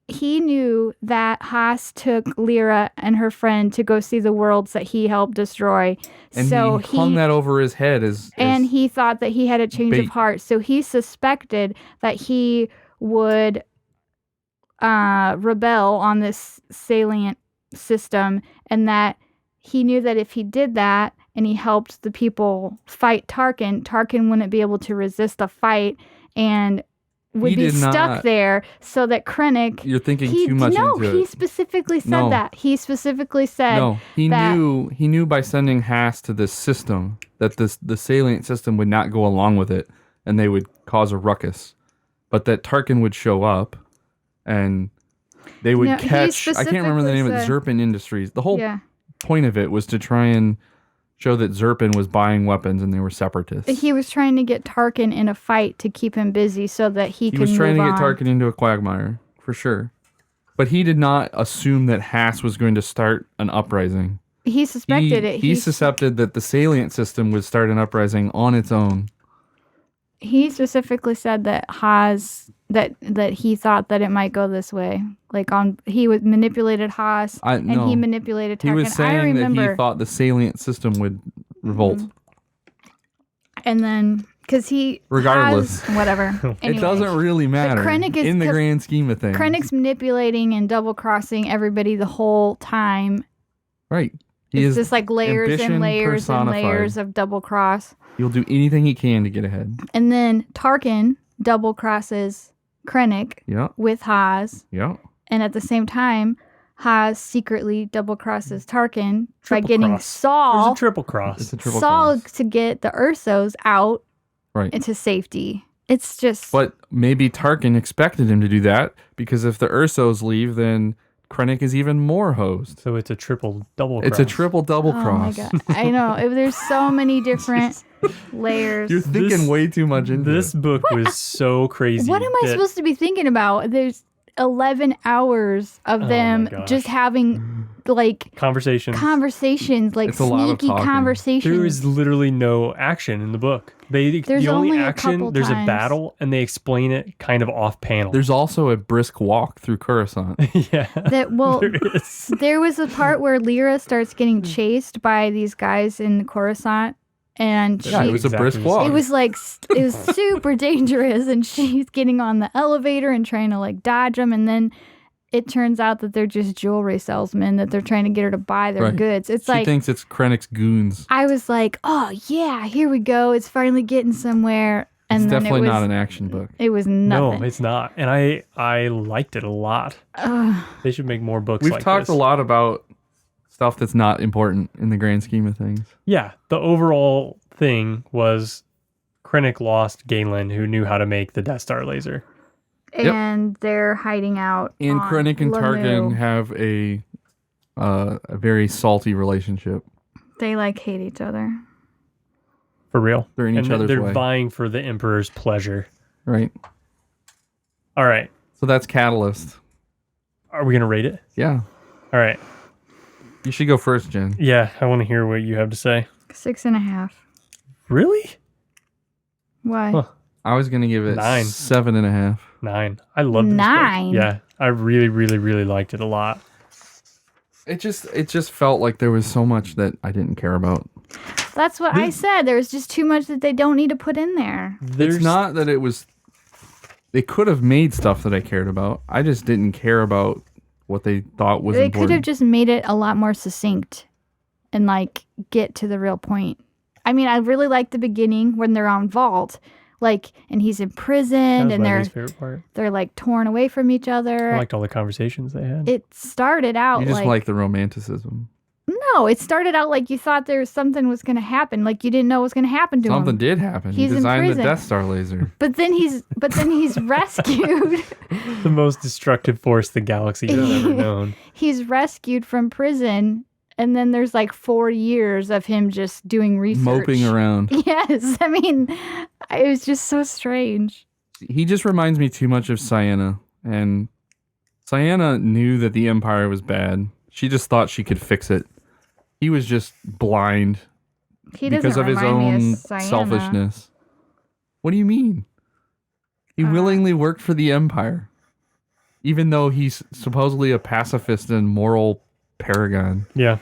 He knew that Haas took Lyra and her friend to go see the worlds that he helped destroy. And so he hung that over his head as he thought that he had a change bait. of heart. So he suspected that he would rebel on this salient system, and that he knew that if he did that and he helped the people fight Tarkin wouldn't be able to resist the fight and would He be did stuck not. there, so that Krennic... You're thinking too much into he it. specifically said No. that. He specifically said... No, he that- knew by sending Haas to this system that the salient system would not go along with it and they would cause a ruckus. But that Tarkin would show up and they would No, he catch... I can't remember the name specifically of it. Zerpin Industries. The whole Yeah. point of it was to try and show that Zerpin was buying weapons and they were separatists. He was trying to get Tarkin in a fight to keep him busy so that he could was trying to move get on. Tarkin into a quagmire, for sure. But he did not assume that Haas was going to start an uprising. He suspected it. He suspected that the salient system would start an uprising on its own. He specifically said that Haas that he thought that it might go this way. Like he was manipulated Haas and no. he manipulated Tarkin. He was I saying that remember. he thought the salient system would revolt. And then because Regardless. Haas, whatever. It Anyway, doesn't really matter Krennic is- in the 'cause grand scheme of things. Krennic's manipulating and double crossing everybody the whole time. Right. He It's is just like layers and ambition layers and personified. layers of double cross. He'll do anything he can to get ahead. And then Tarkin double crosses Krennic Yeah. with Haas. Yeah. And at the same time, Haas secretly double crosses Tarkin by Triple getting cross. There's Saul, a triple cross. It's a triple Saul cross. to get the Ursos out Right. into safety. It's just But maybe Tarkin expected him to do that because if the Ursos leave, then Krennic is even more hosed. So it's a triple double cross. It's a triple double oh cross. my god! I know there's so many different layers. You're thinking This- way too much into This it. book was so crazy. What am I that- supposed to be thinking about? There's 11 hours of Oh them my gosh. just having like Conversations. conversations, like It's a lot of sneaky talking. conversations. There is literally no action in the book. There's the only only a action, couple there's times. a battle, and they explain it kind of off panel. There's also a brisk walk through Coruscant. yeah. that well, There is. there was a part where Lyra starts getting chased by these guys in Coruscant, and Yeah, she it was a Exactly brisk the walk. same. it was like it was super dangerous, and she's getting on the elevator and trying to like dodge them, and then it turns out that they're just jewelry salesmen that they're trying to get her to buy their Right. goods. It's She like thinks it's Krennic's goons. I was like, oh yeah, here we go. It's finally getting somewhere. And It's then definitely it was, not an action book. It was No, nothing. it's not. And I liked it a lot. They should make more books We've like talked this. a lot about stuff that's not important in the grand scheme of things. Yeah, the overall thing was Krennic lost Galen, who knew how to make the Death Star laser. And they're hiding out. And on Krennic and Tarkin Lamu. have a very salty relationship. They like hate each other. For real. They're in each And other's they're way. vying for the Emperor's pleasure. Right. All right. So that's Catalyst. Are we going to rate it? Yeah. All right. You should go first, Jen. Yeah, I want to hear what you have to say. 6.5. Really? Why? Huh. I was gonna give it 9. 7.5. 9. I love this 9? book. Yeah, I really, really, really liked it a lot. It just felt like there was so much that I didn't care about. That's what I said. There was just too much that they don't need to put in there. There's It's not that it was. They could have made stuff that I cared about. I just didn't care about what they thought was They important. could have just made it a lot more succinct and like get to the real point. I mean, I really like the beginning when they're on Vault, like, and he's that imprisoned was and my least favorite part. they're like torn away from each other. I liked all the conversations they had. It started out You just like, like the romanticism. no, it started out like you thought there was something was going to happen, like you didn't know what was going to happen to Something him. did happen. He's He in designed the prison. Death Star laser. But then he's rescued. The most destructive force the galaxy has ever known. He's rescued from prison And then there's like 4 years of him just doing research. Moping around. Yes. I mean, it was just so strange. He just reminds me too much of Sienna. And Sienna knew that the Empire was bad. She just thought she could fix it. He was just blind because of his own selfishness. What do you mean? He willingly worked for the Empire. Even though he's supposedly a pacifist and moral paragon. Yeah.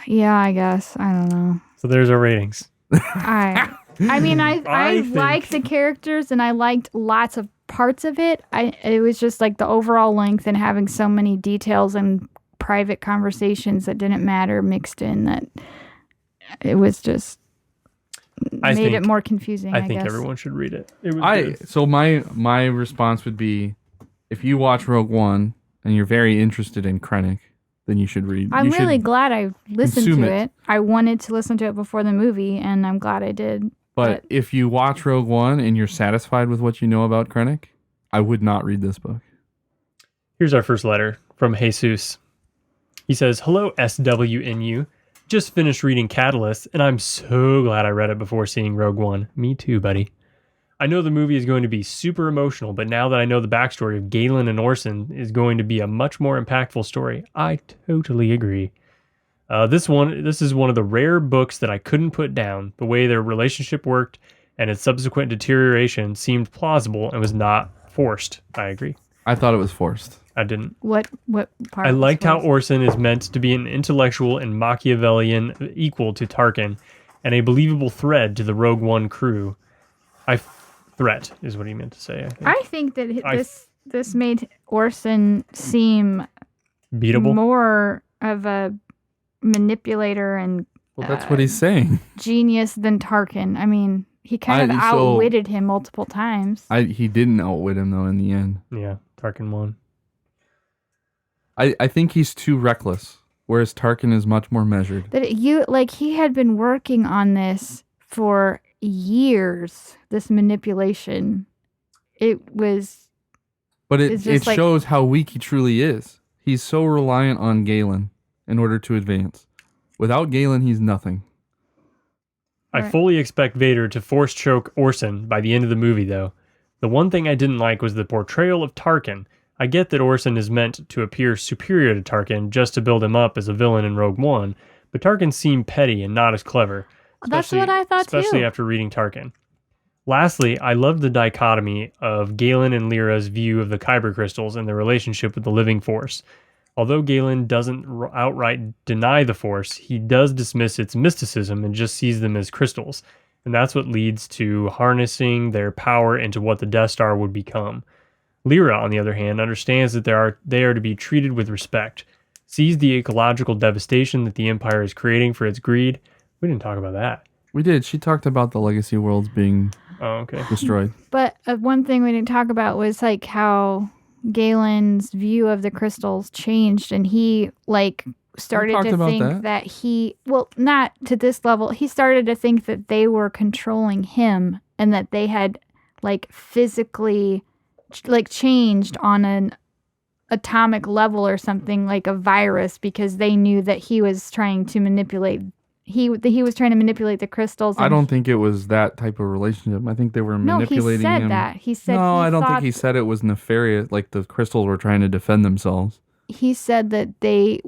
Yeah, I guess. I don't know. So there's our ratings. I mean, I think- liked the characters and I liked lots of parts of it. It was just like the overall length and having so many details and private conversations that didn't matter mixed in that it was just made it more confusing. I think guess. everyone should read it. It was good. So my response would be, if you watch Rogue One and you're very interested in Krennic, then you should read. I'm really glad I listened consume to it. it. I wanted to listen to it before the movie, and I'm glad I did. But if you watch Rogue One and you're satisfied with what you know about Krennic, I would not read this book. Here's our first letter from Jesus. He says, "Hello, SWNU. Just finished reading Catalyst, and I'm so glad I read it before seeing Rogue One. Me too, buddy. I know the movie is going to be super emotional, but now that I know the backstory of Galen and Orson is going to be a much more impactful story. I totally agree. This is one of the rare books that I couldn't put down. The way their relationship worked and its subsequent deterioration seemed plausible and was not forced. I agree. I thought it was forced. I didn't. What part? I liked how Orson is meant to be an intellectual and Machiavellian equal to Tarkin and a believable threat to the Rogue One crew. Threat is what he meant to say, I think. I think that this made Orson seem Beatable? more of a manipulator and Well, that's what he's saying. genius than Tarkin. I mean, he kind of outwitted him multiple times. He didn't outwit him, though, in the end. Yeah, Tarkin won. I think he's too reckless, whereas Tarkin is much more measured. He had been working on this for years, this manipulation. But it shows how weak he truly is. He's so reliant on Galen in order to advance. Without Galen, he's nothing. I fully expect Vader to force choke Orson by the end of the movie, though. The one thing I didn't like was the portrayal of Tarkin. I get that Orson is meant to appear superior to Tarkin just to build him up as a villain in Rogue One, but Tarkin seemed petty and not as clever. That's what I thought too. Especially after reading Tarkin. Lastly, I love the dichotomy of Galen and Lyra's view of the Kyber crystals and their relationship with the living force. Although Galen doesn't outright deny the force, he does dismiss its mysticism and just sees them as crystals. And that's what leads to harnessing their power into what the Death Star would become. Lyra, on the other hand, understands that they are to be treated with respect, sees the ecological devastation that the Empire is creating for its greed. We didn't talk about that. We did. She talked about the legacy worlds being destroyed. But one thing we didn't talk about was like how Galen's view of the crystals changed, and he started to think that not to this level. He started to think that they were controlling him and that they had physically changed on an atomic level or something, like a virus, because they knew that he was trying to manipulate. He was trying to manipulate the crystals. I don't think it was that type of relationship. I think they were manipulating him. No, he said that. He said no, I don't think he said it was nefarious, like the crystals were trying to defend themselves. He said that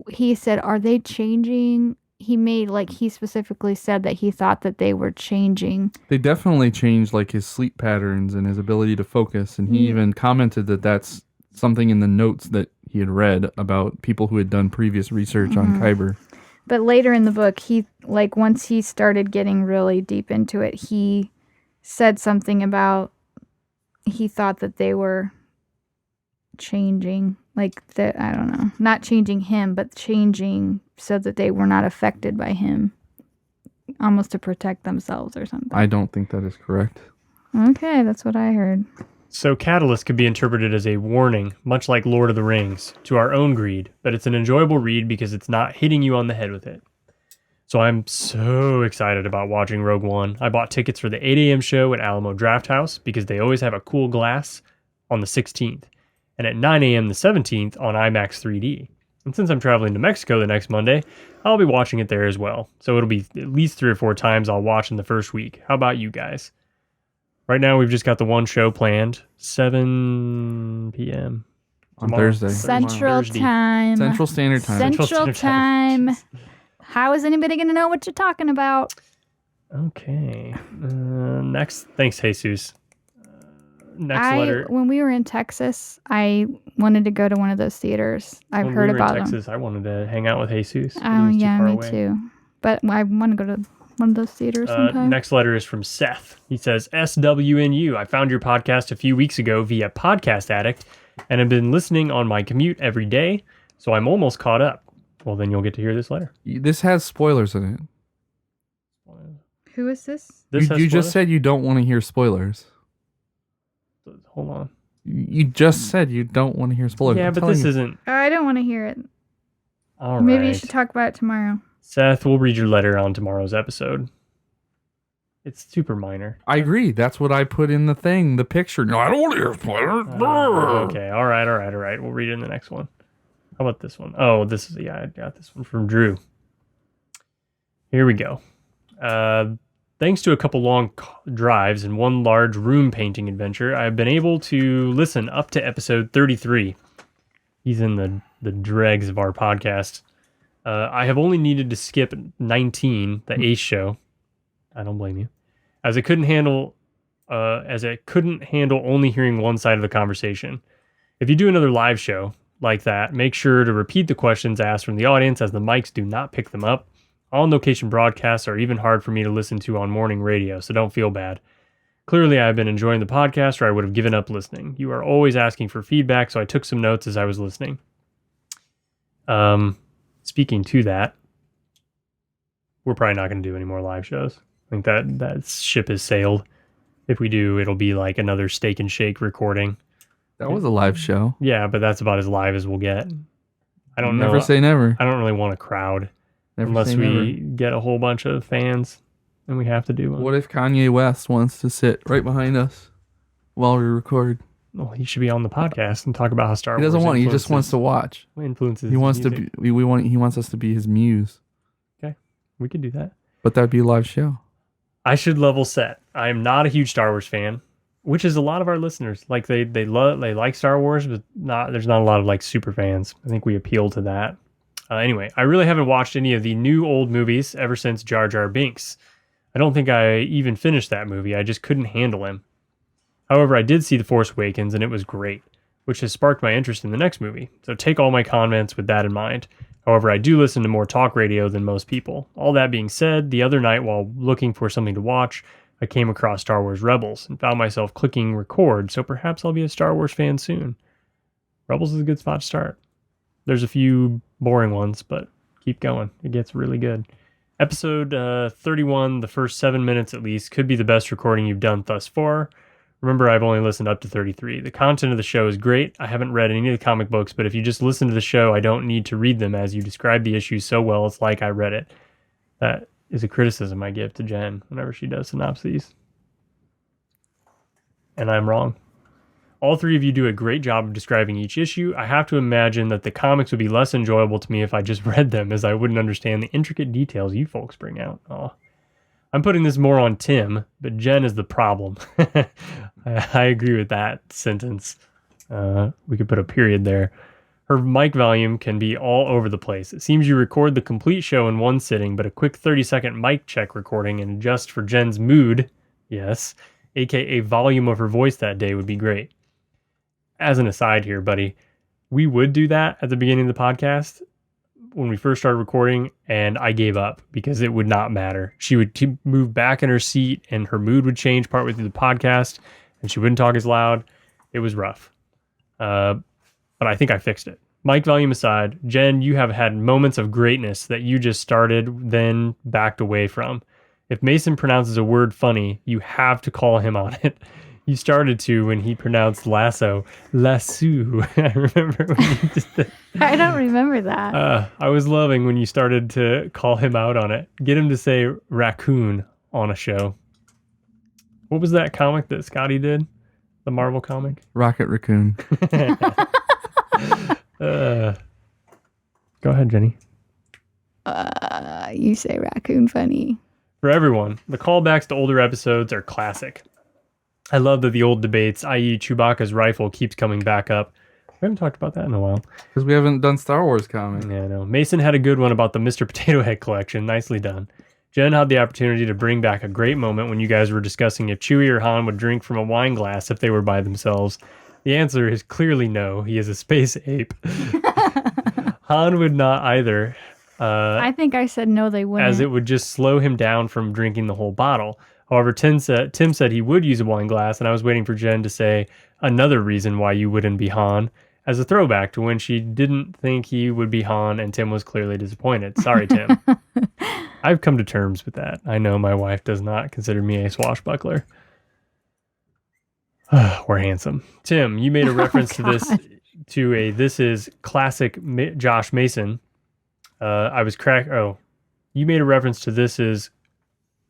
he said, are they changing? He specifically said that he thought that they were changing. They definitely changed his sleep patterns and his ability to focus. And he even commented that that's something in the notes that he had read about people who had done previous research on Kyber. But later in the book, he once he started getting really deep into it, he said something about he thought that they were changing, I don't know, not changing him, but changing so that they were not affected by him, almost to protect themselves or something. I don't think that is correct. Okay, that's what I heard. So Catalyst could be interpreted as a warning, much like Lord of the Rings, to our own greed, but it's an enjoyable read because it's not hitting you on the head with it. So I'm so excited about watching Rogue One. I bought tickets for the 8 a.m. show at Alamo Drafthouse because they always have a cool glass on the 16th, and at 9 a.m. the 17th on IMAX 3D. And since I'm traveling to Mexico the next Monday, I'll be watching it there as well. So it'll be at least 3 or 4 times I'll watch in the first week. How about you guys? Right now, we've just got the one show planned, 7 p.m. On Thursday. Central Thursday. Time. Central Standard Time. Central Time. How is anybody going to know what you're talking about? Okay. Next. Thanks, Jesus. Next letter. When we were in Texas, I wanted to go to one of those theaters. I've When heard we were about in Texas, them. I wanted to hang out with Jesus. But he Oh, was too yeah, far me away. too. But I want to go to one of those theaters sometime. Next letter is from Seth. He says, SWNU. I found your podcast a few weeks ago via Podcast Addict and have been listening on my commute every day, so I'm almost caught up. Well, then you'll get to hear this letter. This has spoilers in it. Who is this? This has You just spoilers? said you don't want to hear spoilers. Hold on. You just said you don't want to hear spoilers. Yeah, I'm but telling this you. isn't. Oh, I don't want to hear it. All Maybe you right. should talk about it tomorrow. Seth, we'll read your letter on tomorrow's episode. It's super minor. I agree. That's what I put in the thing, the picture. No, I don't want to hear spoilers. Okay. All right. We'll read it in the next one. How about this one? Oh, this is, I got this one from Drew. Here we go. Thanks to a couple long drives and one large room painting adventure, I've been able to listen up to episode 33. He's in the dregs of our podcast. I have only needed to skip 19, the Ace show. I don't blame you. As I couldn't handle only hearing one side of the conversation. If you do another live show like that, make sure to repeat the questions asked from the audience, as the mics do not pick them up. On-location broadcasts are even hard for me to listen to on morning radio, so don't feel bad. Clearly, I've been enjoying the podcast, or I would have given up listening. You are always asking for feedback, so I took some notes as I was listening. Speaking to that, we're probably not going to do any more live shows. I think that ship has sailed. If we do, it'll be like another Steak and Shake recording. That was a live show. Yeah, but that's about as live as we'll get. I don't know. Never say never. I don't really want a crowd Never unless say we never. get a whole bunch of fans and we have to do one. What if Kanye West wants to sit right behind us while we record? Well, he should be on the podcast and talk about how Star He Wars doesn't want. He just wants to watch. influences. He wants music. to. Be, we want. He wants us to be his muse. We could do that. But that'd be a live show. I should level set. I am not a huge Star Wars fan, which is a lot of our listeners. Like they like Star Wars, but there's not a lot of like super fans. I think we appeal to that. Anyway, I really haven't watched any of the new old movies ever since Jar Jar Binks. I don't think I even finished that movie. I just couldn't handle him. However, I did see The Force Awakens and it was great, which has sparked my interest in the next movie. So take all my comments with that in mind. However, I do listen to more talk radio than most people. All that being said, the other night while looking for something to watch, I came across Star Wars Rebels and found myself clicking record, so perhaps I'll be a Star Wars fan soon. Rebels is a good spot to start. There's a few boring ones, but keep going. It gets really good. Episode 31, the first 7 minutes at least, could be the best recording you've done thus far. Remember, I've only listened up to 33. The content of the show is great. I haven't read any of the comic books, but if you just listen to the show, I don't need to read them, as you describe the issues so well, it's like I read it. That is a criticism I give to Jen whenever she does synopses. And I'm wrong. All three of you do a great job of describing each issue. I have to imagine that the comics would be less enjoyable to me if I just read them, as I wouldn't understand the intricate details you folks bring out. Oh. I'm putting this more on Tim, but Jen is the problem. I agree with that sentence. We could put a period there. Her mic volume can be all over the place. It seems you record the complete show in one sitting, but a quick 30-second mic check recording and adjust for Jen's mood, yes, aka volume of her voice that day, would be great. As an aside here, buddy, we would do that at the beginning of the podcast when we first started recording, and I gave up because it would not matter. She would move back in her seat and her mood would change partway through the podcast and she wouldn't talk as loud. It was rough. But I think I fixed it. Mic volume aside, Jen, you have had moments of greatness that you just started, then backed away from. If Mason pronounces a word funny, you have to call him on it. You started to when he pronounced lasso. Lasso. I remember when you did that. I don't remember that. I was loving when you started to call him out on it. Get him to say raccoon on a show. What was that comic that Scotty did? The Marvel comic? Rocket Raccoon. Go ahead, Jenny. You say raccoon funny. For everyone, the callbacks to older episodes are classic. I love that the old debates, i.e. Chewbacca's rifle, keeps coming back up. We haven't talked about that in a while. Because we haven't done Star Wars comic. Yeah, I know. Mason had a good one about the Mr. Potato Head collection. Nicely done. Jen had the opportunity to bring back a great moment when you guys were discussing if Chewie or Han would drink from a wine glass if they were by themselves. The answer is clearly no. He is a space ape. Han would not either. I think I said no, they wouldn't. As it would just slow him down from drinking the whole bottle. However, Tim said he would use a wine glass, and I was waiting for Jen to say another reason why you wouldn't be Han, as a throwback to when she didn't think he would be Han, and Tim was clearly disappointed. Sorry, Tim. I've come to terms with that. I know my wife does not consider me a swashbuckler. We're handsome. Tim, you made a reference to this, this is classic Josh Mason. You made a reference to this is,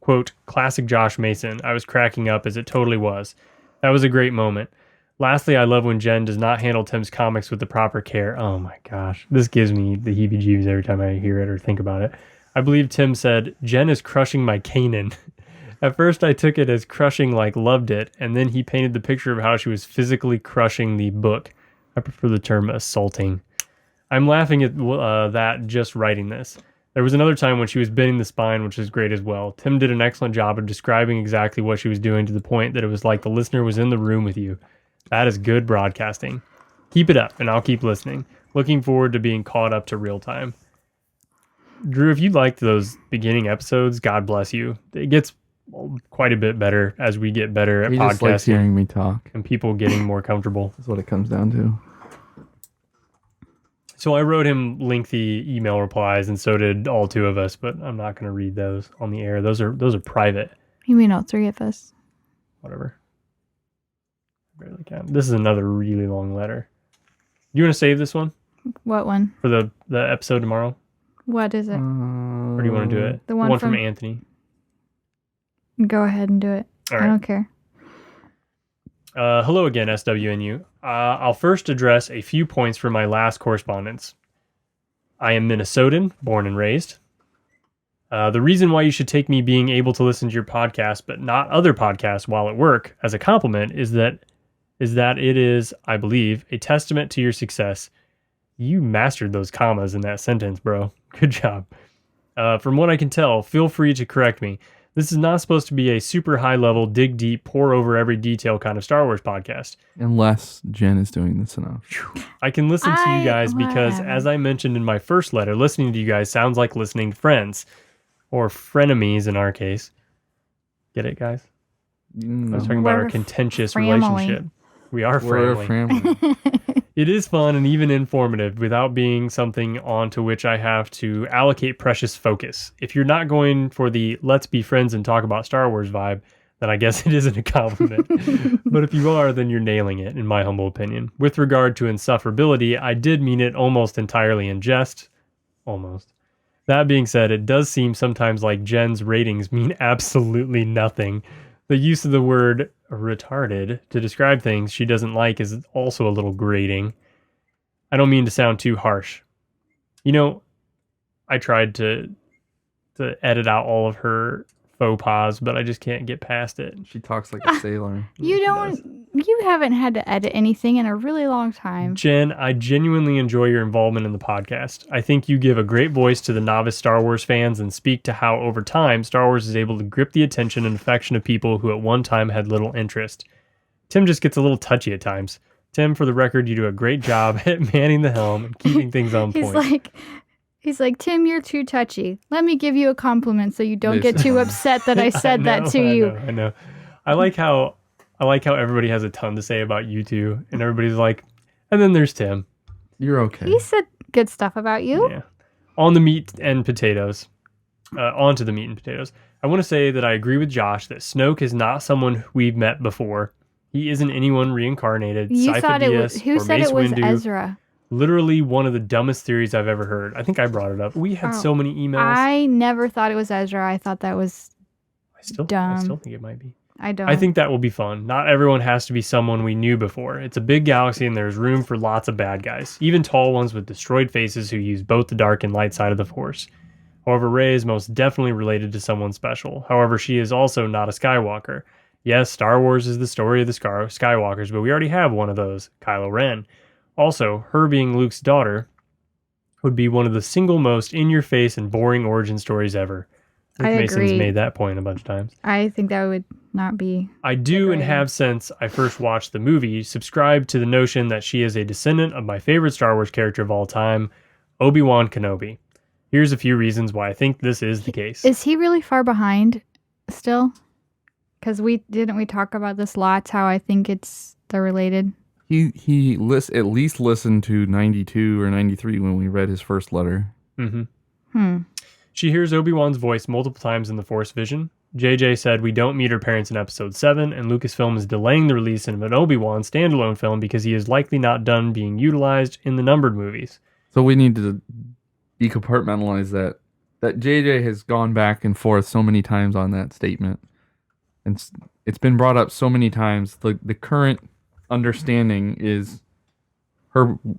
quote, classic Josh Mason. I was cracking up as it totally was. That was a great moment. Lastly, I love when Jen does not handle Tim's comics with the proper care. Oh my gosh. This gives me the heebie-jeebies every time I hear it or think about it. I believe Tim said, Jen is crushing my Kanan. At first, I took it as crushing like loved it, and then he painted the picture of how she was physically crushing the book. I prefer the term assaulting. I'm laughing at that just writing this. There was another time when she was bending the spine, which is great as well. Tim did an excellent job of describing exactly what she was doing to the point that it was like the listener was in the room with you. That is good broadcasting. Keep it up, and I'll keep listening. Looking forward to being caught up to real time. Drew, if you liked those beginning episodes, God bless you. It gets quite a bit better as we get better at He podcasting. just likes hearing me talk. And people getting more comfortable. That's what it comes down to. So I wrote him lengthy email replies, and so did all two of us, but I'm not going to read those on the air. Those are private. You mean all three of us? Whatever. Barely count. This is another really long letter. You want to save this one What one? for the episode tomorrow? What is it? Or do you want to do it? The one from from Anthony. Go ahead and do it. All I right. don't care. Hello again, SWNU. I'll first address a few points from my last correspondence. I am Minnesotan, born and raised. The reason why you should take me being able to listen to your podcast, but not other podcasts while at work, as a compliment, is that it is, I believe, a testament to your success. You mastered those commas in that sentence, bro. Good job. From what I can tell, feel free to correct me. This is not supposed to be a super high level, dig deep, pour over every detail kind of Star Wars podcast. Unless Jen is doing the synopsis. I can listen to you guys because, as I mentioned in my first letter, listening to you guys sounds like listening to friends. Or frenemies in our case. Get it, guys? I was talking about our contentious relationship. We are We're family. a family. It is fun and even informative without being something onto which I have to allocate precious focus. If you're not going for the let's be friends and talk about Star Wars vibe, then I guess it isn't a compliment. But if you are, then you're nailing it, in my humble opinion. With regard to insufferability, I did mean it almost entirely in jest. Almost. That being said, it does seem sometimes like Jen's ratings mean absolutely nothing. The use of the word retarded to describe things she doesn't like is also a little grating. I don't mean to sound too harsh. You know, I tried to edit out all of her faux pas, but I just can't get past it. She talks like a sailor. You haven't had to edit anything in a really long time. Jen, I genuinely enjoy your involvement in the podcast. I think you give a great voice to the novice Star Wars fans and speak to how, over time, Star Wars is able to grip the attention and affection of people who at one time had little interest. Tim just gets a little touchy at times. Tim, for the record, you do a great job at manning the helm and keeping things on point. He's like, Tim, you're too touchy. Let me give you a compliment so you don't get too upset that I said that to you. I know. I like how everybody has a ton to say about you two, and everybody's like, and then there's Tim. You're okay. He said good stuff about you. Yeah. On the meat and potatoes. Onto the meat and potatoes. I want to say that I agree with Josh that Snoke is not someone we've met before. He isn't anyone reincarnated. You thought it was who said Mace it was Windu. Ezra? Literally one of the dumbest theories I've ever heard. I think I brought it up. We had so many emails. I never thought it was Ezra. I thought that was I still dumb. think it might be. I don't. I think that will be fun. Not everyone has to be someone we knew before. It's a big galaxy and there's room for lots of bad guys, even tall ones with destroyed faces who use both the dark and light side of the Force. However, Rey is most definitely related to someone special. However, she is also not a Skywalker. Yes, Star Wars is the story of the Skywalkers, but we already have one of those, Kylo Ren. Also, her being Luke's daughter would be one of the single most in-your-face and boring origin stories ever. Luke Mason's made that point a bunch of times. I think that would not be. I do and have since I first watched the movie subscribed to the notion that she is a descendant of my favorite Star Wars character of all time, Obi-Wan Kenobi. Here's a few reasons why I think this is the case. Is he really far behind still? Because we talk about this lots, how I think they're related. He at least listened to 92 or 93 when we read his first letter. Mm-hmm. She hears Obi-Wan's voice multiple times in the Force vision. JJ said we don't meet her parents in episode 7, and Lucasfilm is delaying the release of an Obi-Wan standalone film because he is likely not done being utilized in the numbered movies. So we need to decompartmentalize that JJ has gone back and forth so many times on that statement. And it's been brought up so many times. The current understanding is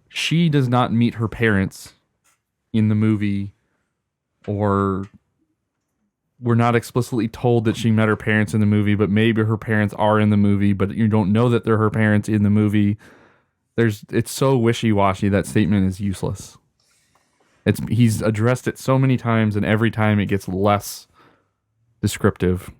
she does not meet her parents in the movie, or we're not explicitly told that she met her parents in the movie, but maybe her parents are in the movie, but you don't know that they're her parents in the movie. It's so wishy-washy. That statement is useless. He's addressed it so many times, and every time it gets less descriptive.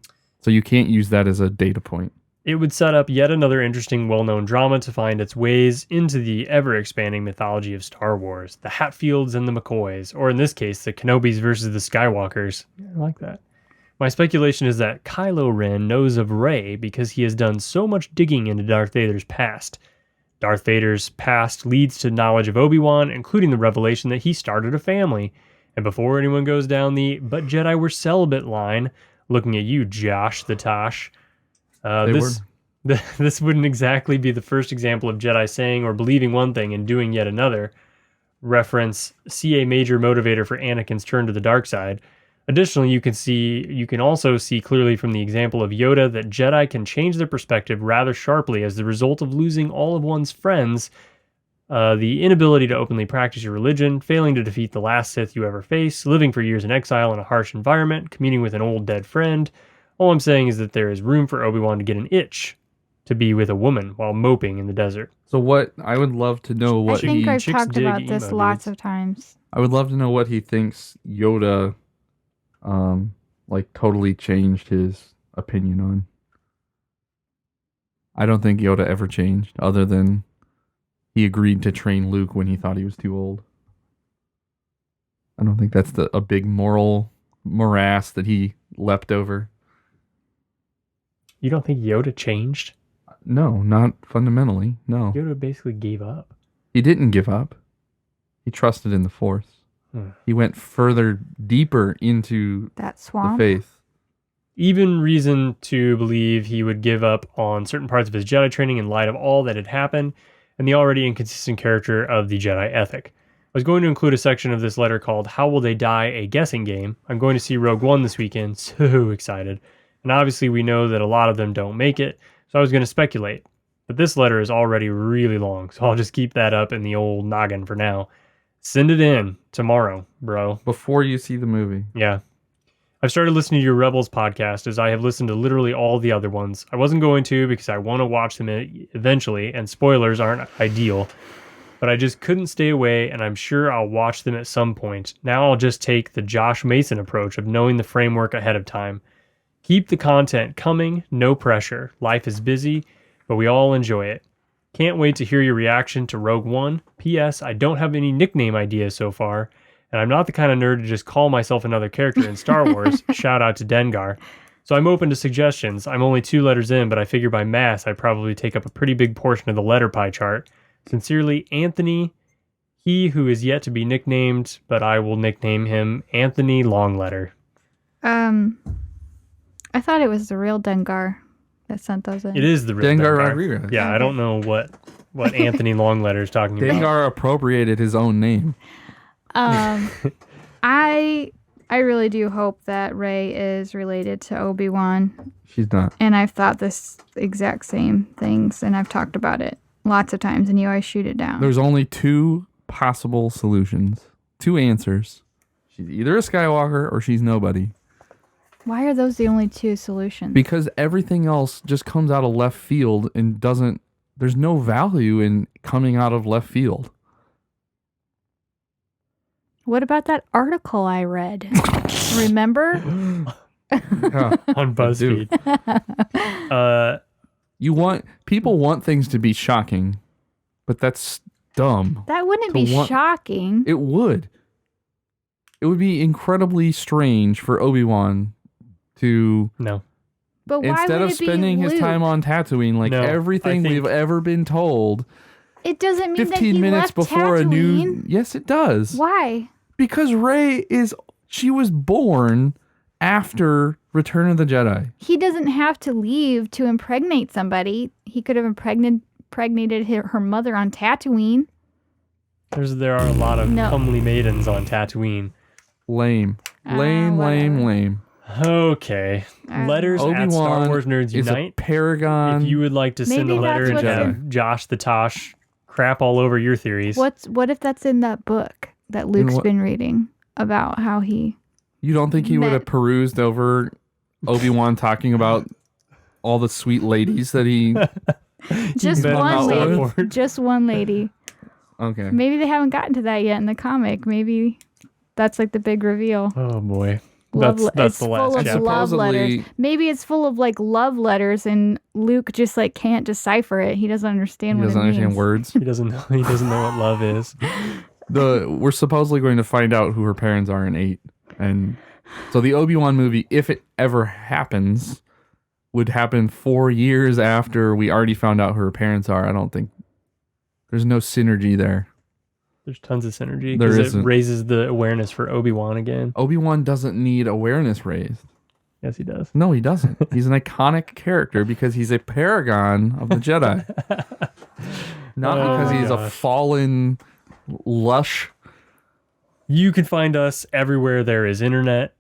So you can't use that as a data point. It would set up yet another interesting, well-known drama to find its ways into the ever-expanding mythology of Star Wars. The Hatfields and the McCoys, or in this case, the Kenobis versus the Skywalkers. I like that. My speculation is that Kylo Ren knows of Rey because he has done so much digging into Darth Vader's past. Darth Vader's past leads to knowledge of Obi-Wan, including the revelation that he started a family. And before anyone goes down the "but Jedi were celibate" line, looking at you, Josh the Tosh, this wouldn't exactly be the first example of Jedi saying or believing one thing and doing yet another. Reference, see a major motivator for Anakin's turn to the dark side. Additionally, you can also see clearly from the example of Yoda that Jedi can change their perspective rather sharply as the result of losing all of one's friends, the inability to openly practice your religion, failing to defeat the last Sith you ever face, living for years in exile in a harsh environment, communing with an old dead friend. All I'm saying is that there is room for Obi-Wan to get an itch to be with a woman while moping in the desert. So I would love to know what I think I've talked about this lots of times. I would love to know what he thinks Yoda totally changed his opinion on. I don't think Yoda ever changed, other than he agreed to train Luke when he thought he was too old. I don't think that's a big moral morass that he leapt over. You don't think Yoda changed? No, not fundamentally. No. Yoda basically gave up. He didn't give up. He trusted in the Force. He went deeper into that swamp. The faith. Even reason to believe he would give up on certain parts of his Jedi training in light of all that had happened and the already inconsistent character of the Jedi ethic. I was going to include a section of this letter called How Will They Die? A Guessing Game. I'm going to see Rogue One this weekend. So excited. And obviously we know that a lot of them don't make it, so I was going to speculate. But this letter is already really long, so I'll just keep that up in the old noggin for now. Send it in tomorrow, bro. Before you see the movie. Yeah. I've started listening to your Rebels podcast as I have listened to literally all the other ones. I wasn't going to because I want to watch them eventually, and spoilers aren't ideal. But I just couldn't stay away, and I'm sure I'll watch them at some point. Now I'll just take the Josh Mason approach of knowing the framework ahead of time. Keep the content coming, no pressure. Life is busy, but we all enjoy it. Can't wait to hear your reaction to Rogue One. P.S. I don't have any nickname ideas so far, and I'm not the kind of nerd to just call myself another character in Star Wars. Shout out to Dengar. So I'm open to suggestions. I'm only 2 letters in, but I figure by mass I probably take up a pretty big portion of the letter pie chart. Sincerely, Anthony, he who is yet to be nicknamed, but I will nickname him Anthony Longletter. I thought it was the real Dengar that sent those in. It is the real Dengar Rodriguez. Yeah, okay. I don't know what Anthony Longletter is talking about. Dengar appropriated his own name. I I really do hope that Rey is related to Obi-Wan. She's not. And I've thought this exact same things, and I've talked about it lots of times, and you always shoot it down. There's only 2 possible solutions, 2 answers. She's either a Skywalker or she's nobody. Why are those the only 2 solutions? Because everything else just comes out of left field and doesn't... There's no value in coming out of left field. What about that article I read? Remember? Yeah, On BuzzFeed. People want things to be shocking, but that's dumb. That wouldn't be shocking. It would. It would be incredibly strange for Obi-Wan to... No. But why instead would of spending his time on Tatooine, like everything we've ever been told... It doesn't mean 15 that he minutes left before Tatooine. a new... Yes, it does. Why? Because Rey she was born after Return of the Jedi. He doesn't have to leave to impregnate somebody. He could have impregnated her mother on Tatooine. There are a lot of comely maidens on Tatooine. Lame. Lame. Okay. Letters at Star Wars Nerds is Unite. A paragon. If you would like to send a letter and have Josh the Tosh crap all over your theories. What if that's in that book that Luke's been reading about how he... You don't think he would have perused over Obi-Wan talking about all the sweet ladies that he... Just one lady. Just one lady. Okay. Maybe they haven't gotten to that yet in the comic. Maybe that's like the big reveal. Oh boy. That's the last chapter. Full of love letters. Maybe it's full of like love letters, and Luke just like can't decipher it. He doesn't understand what it means. He doesn't understand words. He doesn't know what love is. We're supposedly going to find out who her parents are in 8, and so the Obi-Wan movie, if it ever happens, would happen 4 years after we already found out who her parents are. I don't think there's no synergy there. There's tons of synergy because it raises the awareness for Obi-Wan again. Obi-Wan doesn't need awareness raised. Yes, he does. No, he doesn't. He's an iconic character because he's a paragon of the Jedi. Not because he's a fallen lush. You can find us everywhere there is internet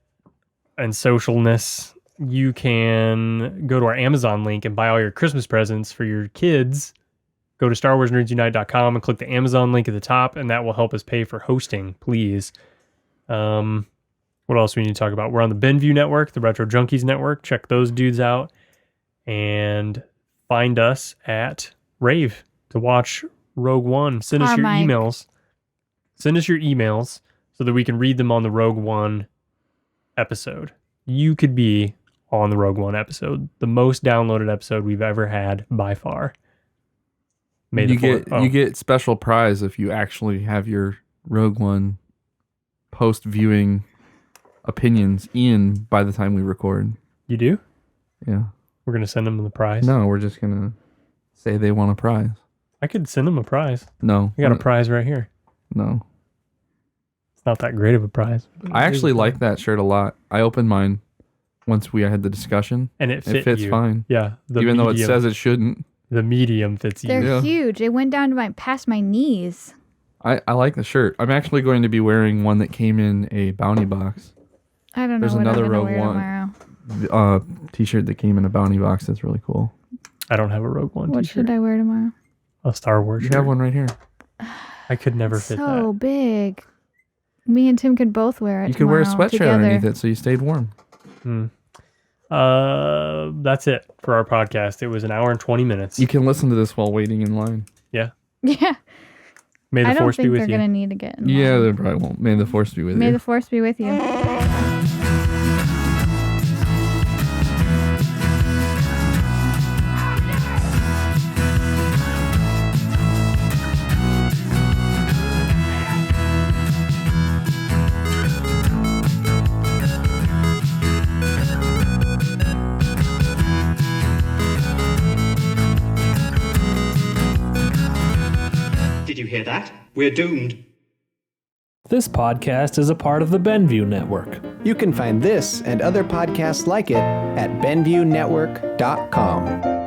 and socialness. You can go to our Amazon link and buy all your Christmas presents for your kids. Go to starwarsnerdsunite.com and click the Amazon link at the top, and that will help us pay for hosting, please. What else do we need to talk about? We're on the BenView network, the Retro Junkies network. Check those dudes out. And find us at Rave to watch Rogue One. Send us your emails. Send us your emails so that we can read them on the Rogue One episode. You could be on the Rogue One episode, the most downloaded episode we've ever had by far. You get special prize if you actually have your Rogue One post viewing opinions in by the time we record. You do? Yeah. We're gonna send them the prize. No, we're just gonna say they want a prize. I could send them a prize. No, I got a prize right here. No, it's not that great of a prize. I actually like that shirt a lot. I opened mine once we had the discussion, and it fits fine. Yeah, even though it says it shouldn't. The medium fits you. They're huge. It went down to past my knees. I like the shirt. I'm actually going to be wearing one that came in a bounty box. I don't know. There's what another I'm Rogue One t-shirt that came in a bounty box. That's really cool. I don't have a Rogue One What t-shirt. should I wear tomorrow? A Star Wars shirt. You have one right here. I could never fit that. So big. Me and Tim could both wear it. You could wear a sweatshirt together. underneath it so you stayed warm. That's it for our podcast. It was an hour and 20 minutes. You can listen to this while waiting in line. Yeah. Yeah. May the Force be with you. I don't think they're going to need to get in line. Yeah, they probably won't. May the Force be with you. May the Force be with you. Did you hear that? We're doomed. This podcast is a part of the BenView network. You can find this and other podcasts like it at benviewnetwork.com.